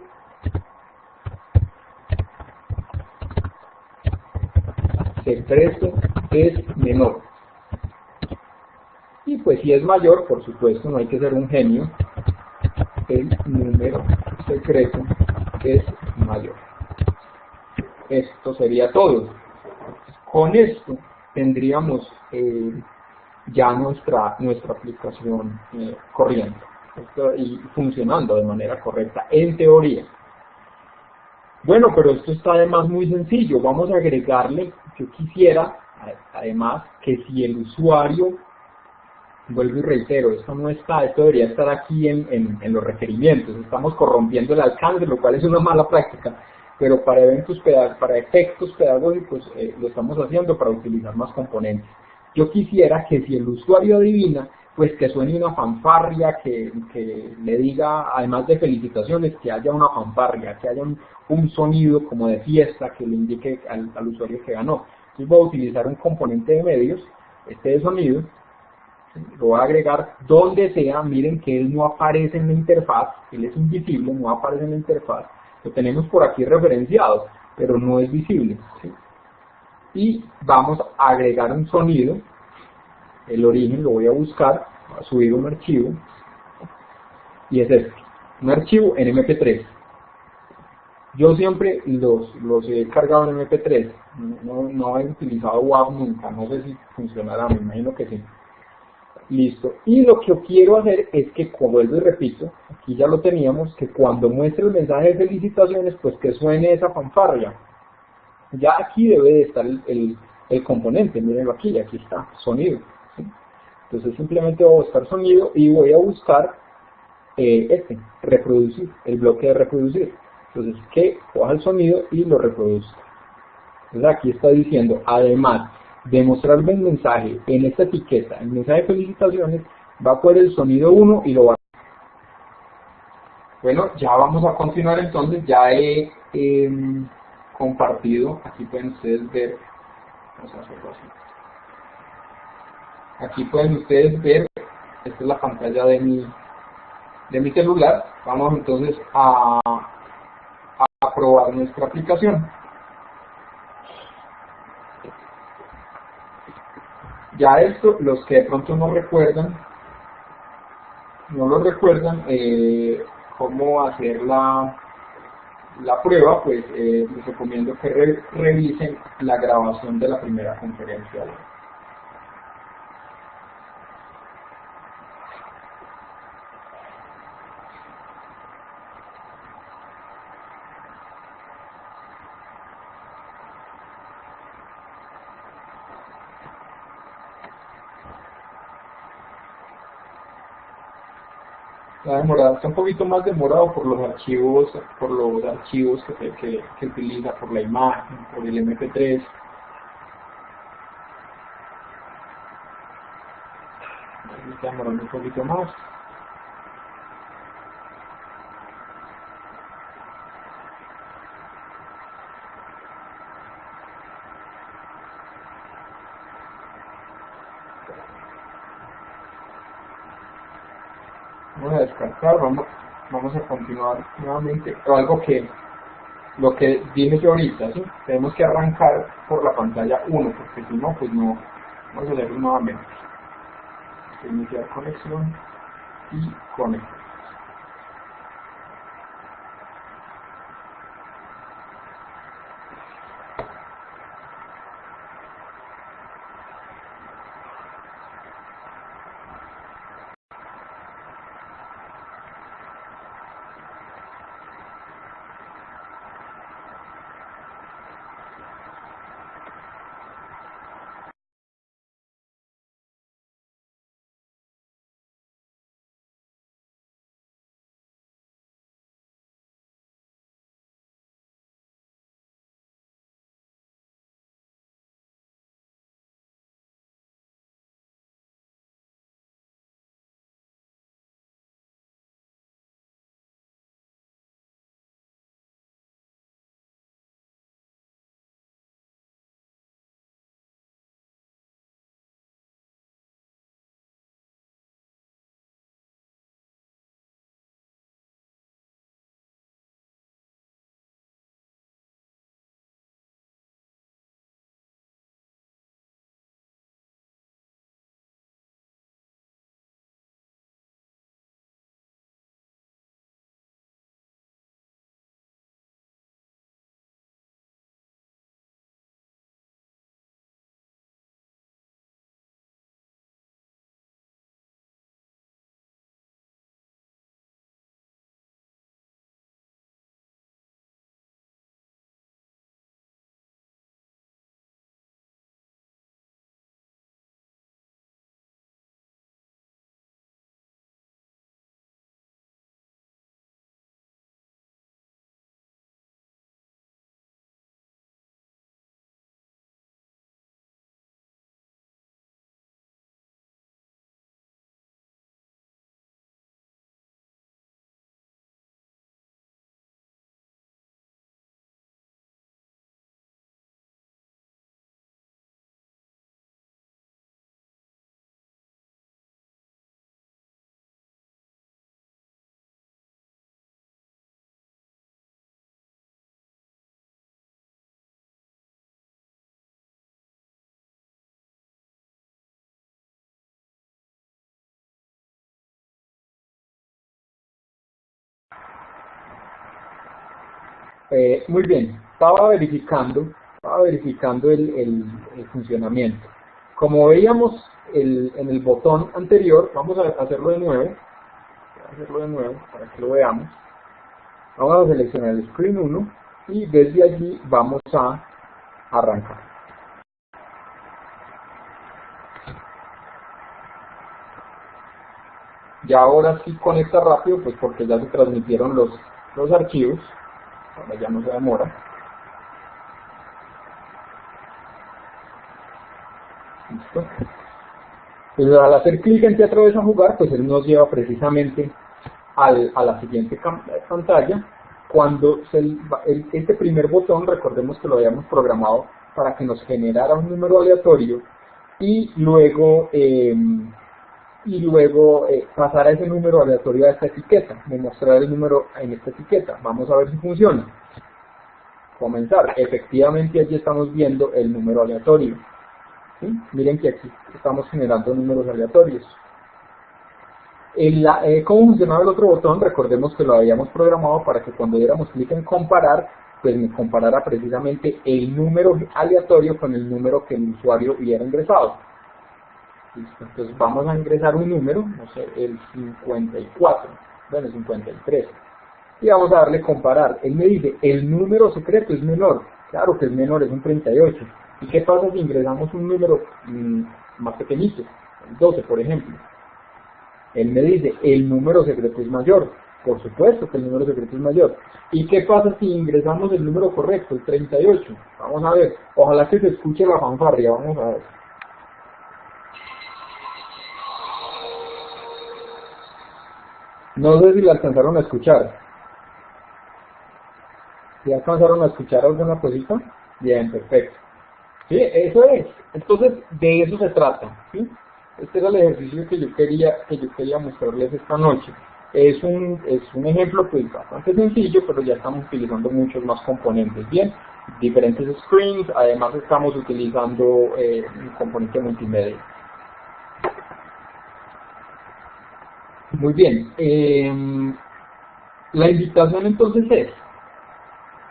secreto es menor. Y pues si es mayor, por supuesto, no hay que ser un genio, el número secreto es mayor. Esto sería todo. Con esto tendríamos ya nuestra aplicación corriendo y funcionando de manera correcta, en teoría. Bueno, pero esto está además muy sencillo. Vamos a agregarle, yo quisiera, además, que si el usuario, vuelvo y reitero, esto debería estar aquí en los requerimientos. Estamos corrompiendo el alcance, lo cual es una mala práctica, pero para efectos pedagógicos lo estamos haciendo para utilizar más componentes. Yo quisiera que si el usuario adivina, pues que suene una fanfarria, que le diga, además de felicitaciones, que haya una fanfarria, que haya un sonido como de fiesta que le indique al usuario que ganó. Entonces voy a utilizar un componente de medios, este de sonido, lo voy a agregar donde sea. Miren que él no aparece en la interfaz, él es invisible, no aparece en la interfaz, lo tenemos por aquí referenciado, pero no es visible, ¿sí? Y vamos a agregar un sonido, el origen lo voy a buscar, voy a subir un archivo, y es este, un archivo en MP3. Yo siempre los he cargado en MP3, no he utilizado WAV nunca, no sé si funcionará, me imagino que sí. Listo. Y lo que yo quiero hacer es que, como vuelvo y repito, aquí ya lo teníamos, que cuando muestre el mensaje de felicitaciones, pues que suene esa fanfarria. Ya aquí debe de estar el componente, mírenlo aquí está, sonido, ¿sí? Entonces simplemente voy a buscar sonido y voy a buscar reproducir, el bloque de reproducir. Entonces que coja el sonido y lo reproduzca. Entonces aquí está diciendo, además de mostrarme el mensaje en esta etiqueta, el mensaje de felicitaciones, va a poner el sonido 1 y lo va a... Bueno, ya vamos a continuar entonces, ya he compartido, aquí pueden ustedes ver, vamos a hacerlo así. Aquí pueden ustedes ver, esta es la pantalla de mi celular. Vamos entonces a probar nuestra aplicación. Ya esto, los que de pronto no lo recuerdan cómo hacer la prueba, pues les recomiendo que revisen la grabación de la primera conferencia. Va a demorar, está un poquito más demorado por los archivos que utiliza, por la imagen, por el MP3. Está demorando un poquito más. Vamos a descartar, vamos a continuar nuevamente. Lo que dije yo ahorita, ¿sí? Tenemos que arrancar por la pantalla 1, porque si no, pues no. Vamos a hacerlo nuevamente. Iniciar conexión y conectar. Muy bien, estaba verificando el funcionamiento. Como veíamos en el botón anterior, vamos a hacerlo de nuevo. Para que lo veamos. Vamos a seleccionar el Screen 1 y desde allí vamos a arrancar. Ya ahora sí conecta rápido, pues porque ya se transmitieron los archivos. Ahora ya no se demora. Listo. Entonces, al hacer clic en Teatro de Jugar, pues él nos lleva precisamente a la siguiente pantalla. Cuando este primer botón, recordemos que lo habíamos programado para que nos generara un número aleatorio y luego pasar a ese número aleatorio a esta etiqueta, demostrar el número en esta etiqueta. Vamos a ver si funciona. Comenzar. Efectivamente allí estamos viendo el número aleatorio. ¿sí? Miren que aquí estamos generando números aleatorios. ¿Cómo funcionaba el otro botón? Recordemos que lo habíamos programado para que cuando diéramos clic en comparar, pues me comparara precisamente el número aleatorio con el número que el usuario hubiera ingresado. ¿Listo? Entonces vamos a ingresar un número, no sé, el 54, bueno, el 53. Y vamos a darle comparar. Él me dice, el número secreto es menor. Claro que es menor, es un 38. ¿Y qué pasa si ingresamos un número más pequeñito? El 12, por ejemplo. Él me dice, el número secreto es mayor. Por supuesto que el número secreto es mayor. ¿Y qué pasa si ingresamos el número correcto, el 38? Vamos a ver. Ojalá que se escuche la fanfarria. Vamos a ver. No sé si la alcanzaron a escuchar. ¿Sí alcanzaron a escuchar alguna cosita? Bien, perfecto. Sí, eso es. Entonces, de eso se trata. ¿Sí? Este era el ejercicio que yo quería mostrarles esta noche. Es un ejemplo pues bastante sencillo, pero ya estamos utilizando muchos más componentes. Bien, diferentes screens, además estamos utilizando un componente multimedia. Muy bien. La invitación entonces es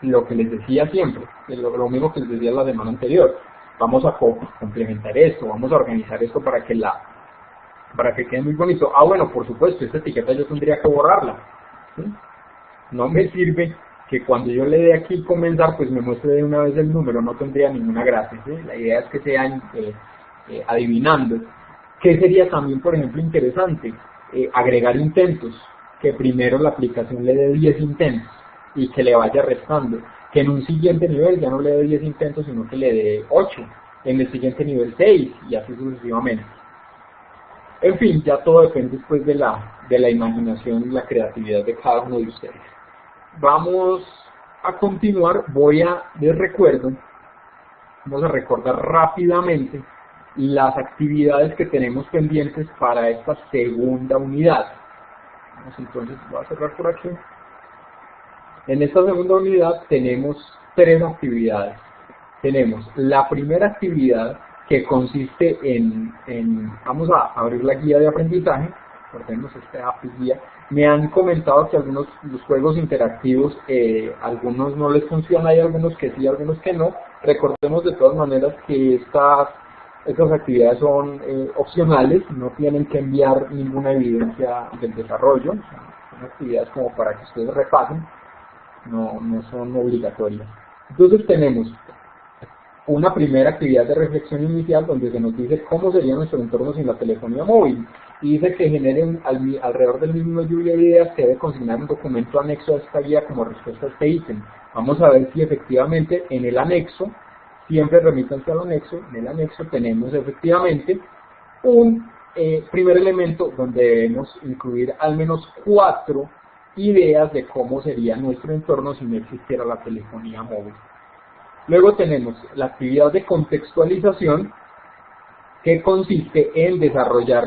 lo que les decía siempre, lo mismo que les decía la semana anterior. Vamos a complementar esto, vamos a organizar esto para que quede muy bonito. Ah, bueno, por supuesto, esta etiqueta yo tendría que borrarla. ¿Sí? No me sirve que cuando yo le dé aquí comenzar, pues me muestre de una vez el número, no tendría ninguna gracia. ¿Sí? La idea es que sean adivinando. ¿Qué sería también, por ejemplo, interesante? Agregar intentos, que primero la aplicación le dé 10 intentos y que le vaya restando, que en un siguiente nivel ya no le dé 10 intentos, sino que le dé 8, en el siguiente nivel 6 y así sucesivamente. En fin, ya todo depende después de la imaginación y la creatividad de cada uno de ustedes. Vamos a continuar, vamos a recordar rápidamente las actividades que tenemos pendientes para esta segunda unidad. Vamos entonces, voy a cerrar por aquí. En esta segunda unidad tenemos 3 actividades. Tenemos la primera actividad que consiste vamos a abrir la guía de aprendizaje, tenemos este API guía. Me han comentado que los juegos interactivos, algunos no les funcionan, hay algunos que sí, algunos que no. Recordemos de todas maneras que estas actividades son opcionales, no tienen que enviar ninguna evidencia del desarrollo, son actividades como para que ustedes repasen, no son obligatorias. Entonces tenemos una primera actividad de reflexión inicial donde se nos dice cómo sería nuestro entorno sin la telefonía móvil, y dice que genere alrededor del mismo lluvia de ideas que debe consignar un documento anexo a esta guía como respuesta a este ítem. Vamos a ver si efectivamente en el anexo, siempre remítanse al anexo, en el anexo tenemos efectivamente un primer elemento donde debemos incluir al menos 4 ideas de cómo sería nuestro entorno si no existiera la telefonía móvil. Luego tenemos la actividad de contextualización, que consiste en desarrollar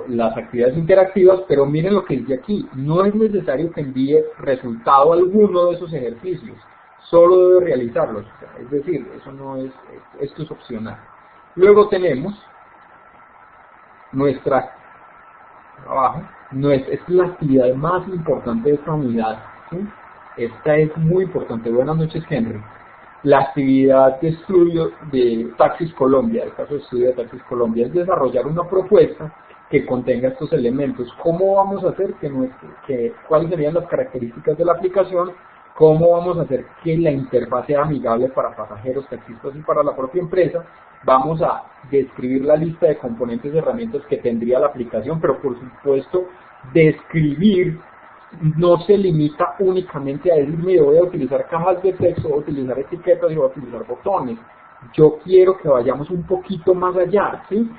las actividades interactivas, pero miren lo que dice aquí, no es necesario que envíe resultado alguno de esos ejercicios, solo debe realizarlos, es decir, esto es opcional. Luego tenemos nuestra trabajo, esta es la actividad más importante de esta unidad, ¿sí? Esta es muy importante. Buenas noches, Henry. La actividad de estudio de Taxis Colombia, el caso de estudio de Taxis Colombia, es desarrollar una propuesta que contenga estos elementos. ¿Cómo vamos a hacer cuáles serían las características de la aplicación? ¿Cómo vamos a hacer que la interfaz sea amigable para pasajeros, taxistas y para la propia empresa? Vamos a describir la lista de componentes y herramientas que tendría la aplicación, pero por supuesto describir no se limita únicamente a decirme yo voy a utilizar cajas de texto, voy a utilizar etiquetas y voy a utilizar botones. Yo quiero que vayamos un poquito más allá, ¿sí?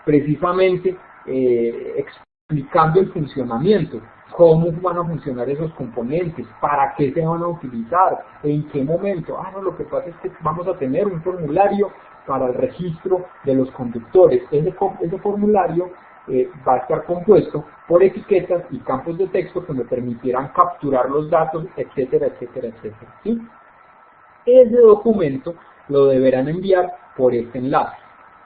Precisamente explicando el funcionamiento, cómo van a funcionar esos componentes, para qué se van a utilizar, en qué momento. No, lo que pasa es que vamos a tener un formulario para el registro de los conductores. Ese formulario va a estar compuesto por etiquetas y campos de texto que me permitirán capturar los datos, etcétera, etcétera, etcétera. ¿Sí? Ese documento lo deberán enviar por este enlace,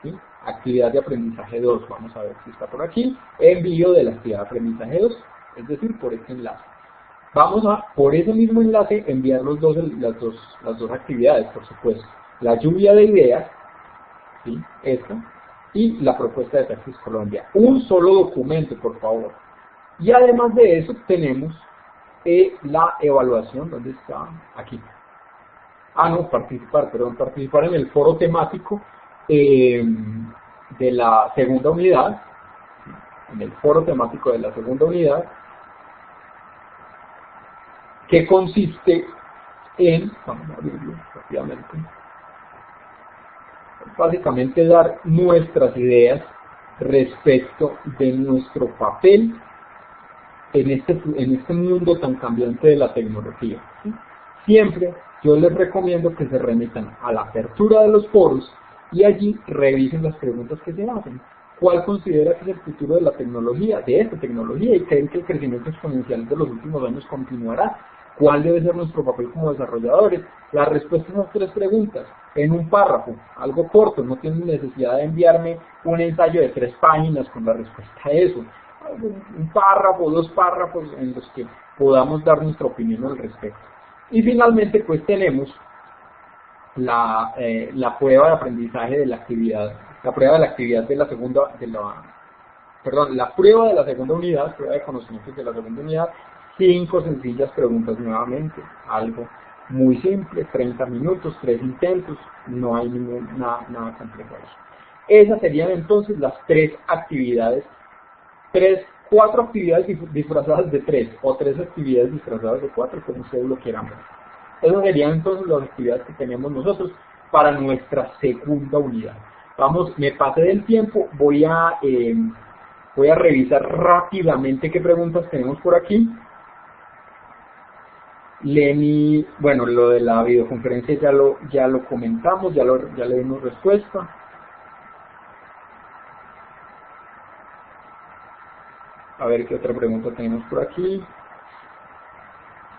¿sí? Actividad de aprendizaje 2, vamos a ver si está por aquí, envío de la actividad de aprendizaje 2, es decir, por este enlace. Vamos a, por ese mismo enlace, enviar las dos actividades, por supuesto. La lluvia de ideas, ¿sí? Esta, y la propuesta de Taxis Colombia. Un solo documento, por favor. Y además de eso, tenemos la evaluación, ¿dónde está? Aquí. No, participar en el foro temático de la segunda unidad, en el foro temático de la segunda unidad, que consiste en, vamos a abrirlo rápidamente, básicamente dar nuestras ideas respecto de nuestro papel en este mundo tan cambiante de la tecnología. ¿Sí? Siempre yo les recomiendo que se remitan a la apertura de los foros y allí revisen las preguntas que se hacen. ¿Cuál considera que es el futuro de la tecnología, de esta tecnología, y creen que el crecimiento exponencial de los últimos años continuará? ¿Cuál debe ser nuestro papel como desarrolladores? La respuesta a esas tres preguntas, en un párrafo, algo corto, no tienen necesidad de enviarme un ensayo de 3 páginas con la respuesta a eso. Un párrafo, 2 párrafos en los que podamos dar nuestra opinión al respecto. Y finalmente, pues tenemos la prueba de aprendizaje de la actividad, la prueba de la actividad de la segunda, la prueba de la segunda unidad, prueba de conocimientos de la segunda unidad, 5 sencillas preguntas nuevamente, algo muy simple, 30 minutos, 3 intentos, no hay nada complejo ahí. Esas serían entonces las 3 actividades, 4 actividades disfrazadas de 3, o 3 actividades disfrazadas de 4, como ustedes lo quieran ver. Esas serían entonces las actividades que tenemos nosotros para nuestra segunda unidad. Vamos, me pasé del tiempo, voy a revisar rápidamente qué preguntas tenemos por aquí. Lenny, bueno, lo de la videoconferencia ya lo comentamos, ya le dimos respuesta. A ver qué otra pregunta tenemos por aquí.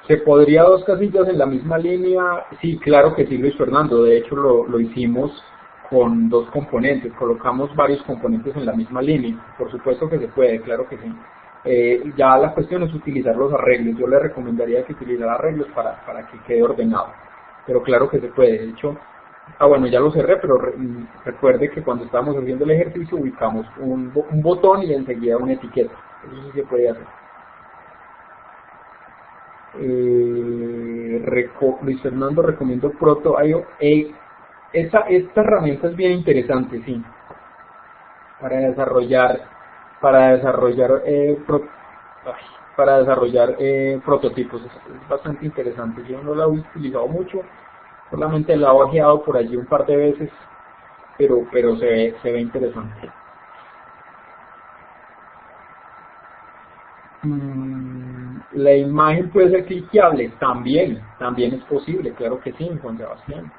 ¿Se podría 2 casillas en la misma línea? Sí, claro que sí, Luis Fernando. De hecho, lo hicimos con 2 componentes. Colocamos varios componentes en la misma línea. Por supuesto que se puede, claro que sí. Ya la cuestión es utilizar los arreglos. Yo le recomendaría que utilizara arreglos para que quede ordenado. Pero claro que se puede. De hecho, bueno, ya lo cerré, pero recuerde que cuando estábamos haciendo el ejercicio ubicamos un botón y enseguida una etiqueta. Eso sí se puede hacer. Luis Fernando, recomiendo Proto.io. Esta herramienta es bien interesante, sí, para desarrollar prototipos. Es bastante interesante. Yo no la he utilizado mucho, solamente la he ojeado por allí un par de veces, pero se ve interesante. La imagen puede ser cliqueable, también es posible, claro que sí, Juan Sebastián.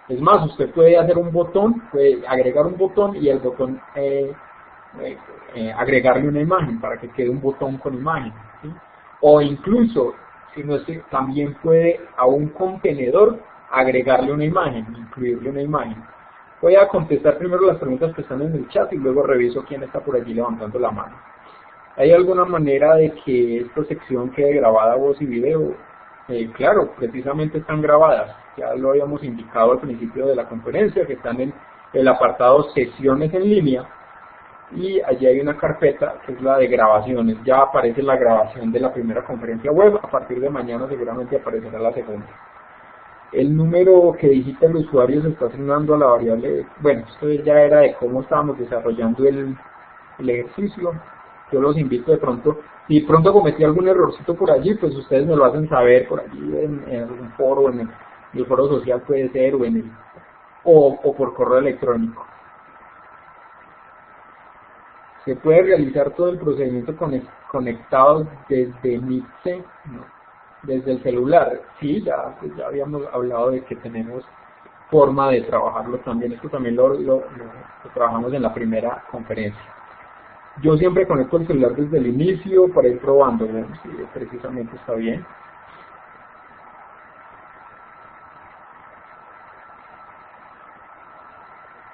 Es más, usted puede hacer un botón, puede agregar un botón y el botón agregarle una imagen para que quede un botón con imagen, ¿sí? O incluso, si no es que también puede a un contenedor agregarle una imagen, incluirle una imagen. Voy a contestar primero las preguntas que están en el chat y luego reviso quién está por allí levantando la mano. ¿Hay alguna manera de que esta sección quede grabada voz y video? Claro, precisamente están grabadas. Ya lo habíamos indicado al principio de la conferencia, que están en el apartado sesiones en línea. Y allí hay una carpeta que es la de grabaciones. Ya aparece la grabación de la primera conferencia web. A partir de mañana seguramente aparecerá la segunda. El número que digita el usuario se está asignando a la variable. Bueno, esto ya era de cómo estábamos desarrollando el ejercicio. Yo los invito de pronto, si pronto cometí algún errorcito por allí, pues ustedes me lo hacen saber por allí en algún foro, en el foro social puede ser, o por correo electrónico. ¿Se puede realizar todo el procedimiento conectado desde MIPSE? No. Desde el celular. Sí, ya habíamos hablado de que tenemos forma de trabajarlo también. Esto también lo trabajamos en la primera conferencia. Yo siempre conecto el celular desde el inicio para ir probando. Bueno, sí, precisamente está bien.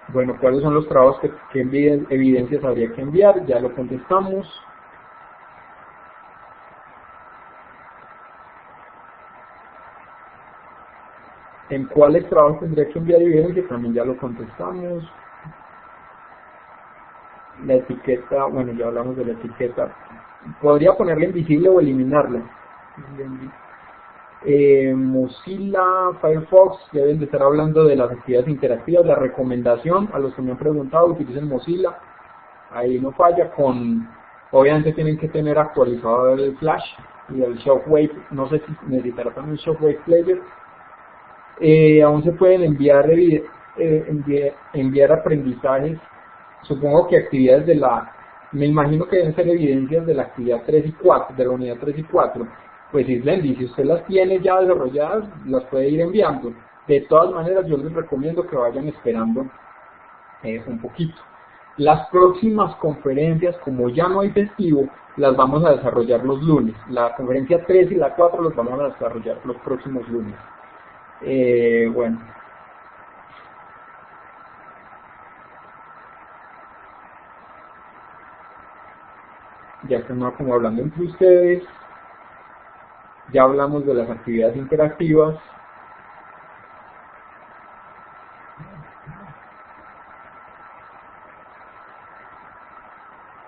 Bueno, ¿cuáles son los trabajos que evidencias habría que enviar? Ya lo contestamos. ¿En cuáles trabajos tendría que enviar evidencias? También ya lo contestamos. La etiqueta, bueno, ya hablamos de la etiqueta. ¿Podría ponerla invisible o eliminarla? Mozilla, Firefox, deben de estar hablando de las actividades interactivas. La recomendación a los que me han preguntado, utilicen Mozilla. Ahí no falla. Obviamente tienen que tener actualizado el Flash y el Shockwave. No sé si necesitará también el Shockwave Player. Aún se pueden enviar aprendizajes. Supongo que actividades me imagino que deben ser evidencias de la actividad 3 y 4, de la unidad 3 y 4. Pues Islendi, si usted las tiene ya desarrolladas, las puede ir enviando. De todas maneras, yo les recomiendo que vayan esperando un poquito. Las próximas conferencias, como ya no hay festivo, las vamos a desarrollar los lunes. La conferencia 3 y la 4 las vamos a desarrollar los próximos lunes. Bueno. Ya estamos como hablando entre ustedes. Ya hablamos de las actividades interactivas.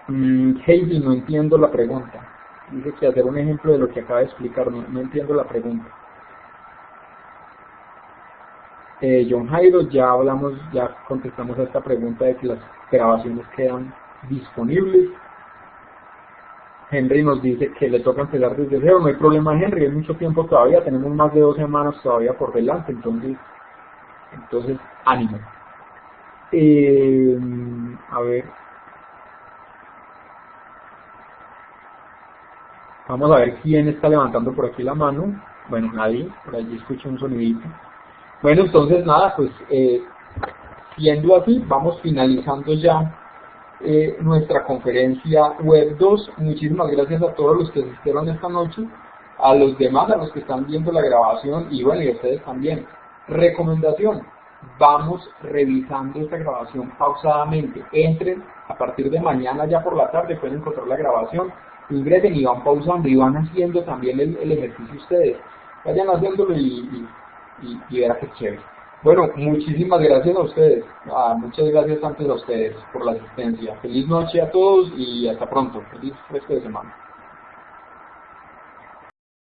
Heidi, no entiendo la pregunta. Dice que hacer un ejemplo de lo que acaba de explicar, no entiendo la pregunta. John Jairo, ya contestamos a esta pregunta de que las grabaciones quedan disponibles. Henry nos dice que le toca empezar desde cero. No hay problema, Henry, hay mucho tiempo todavía, tenemos más de 2 semanas todavía por delante, entonces ánimo. A ver, vamos a ver quién está levantando por aquí la mano. Bueno, nadie, por allí escucho un sonidito. Bueno, entonces nada, pues siendo así, vamos finalizando ya nuestra conferencia web 2. Muchísimas gracias a todos los que asistieron esta noche, a los demás, a los que están viendo la grabación y bueno, y a ustedes también. Recomendación, vamos revisando esta grabación pausadamente. Entren a partir de mañana ya por la tarde, pueden encontrar la grabación, ingresen y van pausando y van haciendo también el ejercicio ustedes. Vayan haciéndolo y verá que chévere. Bueno, muchísimas gracias a ustedes. Muchas gracias antes a ustedes por la asistencia. Feliz noche a todos y hasta pronto. Feliz resto de semana.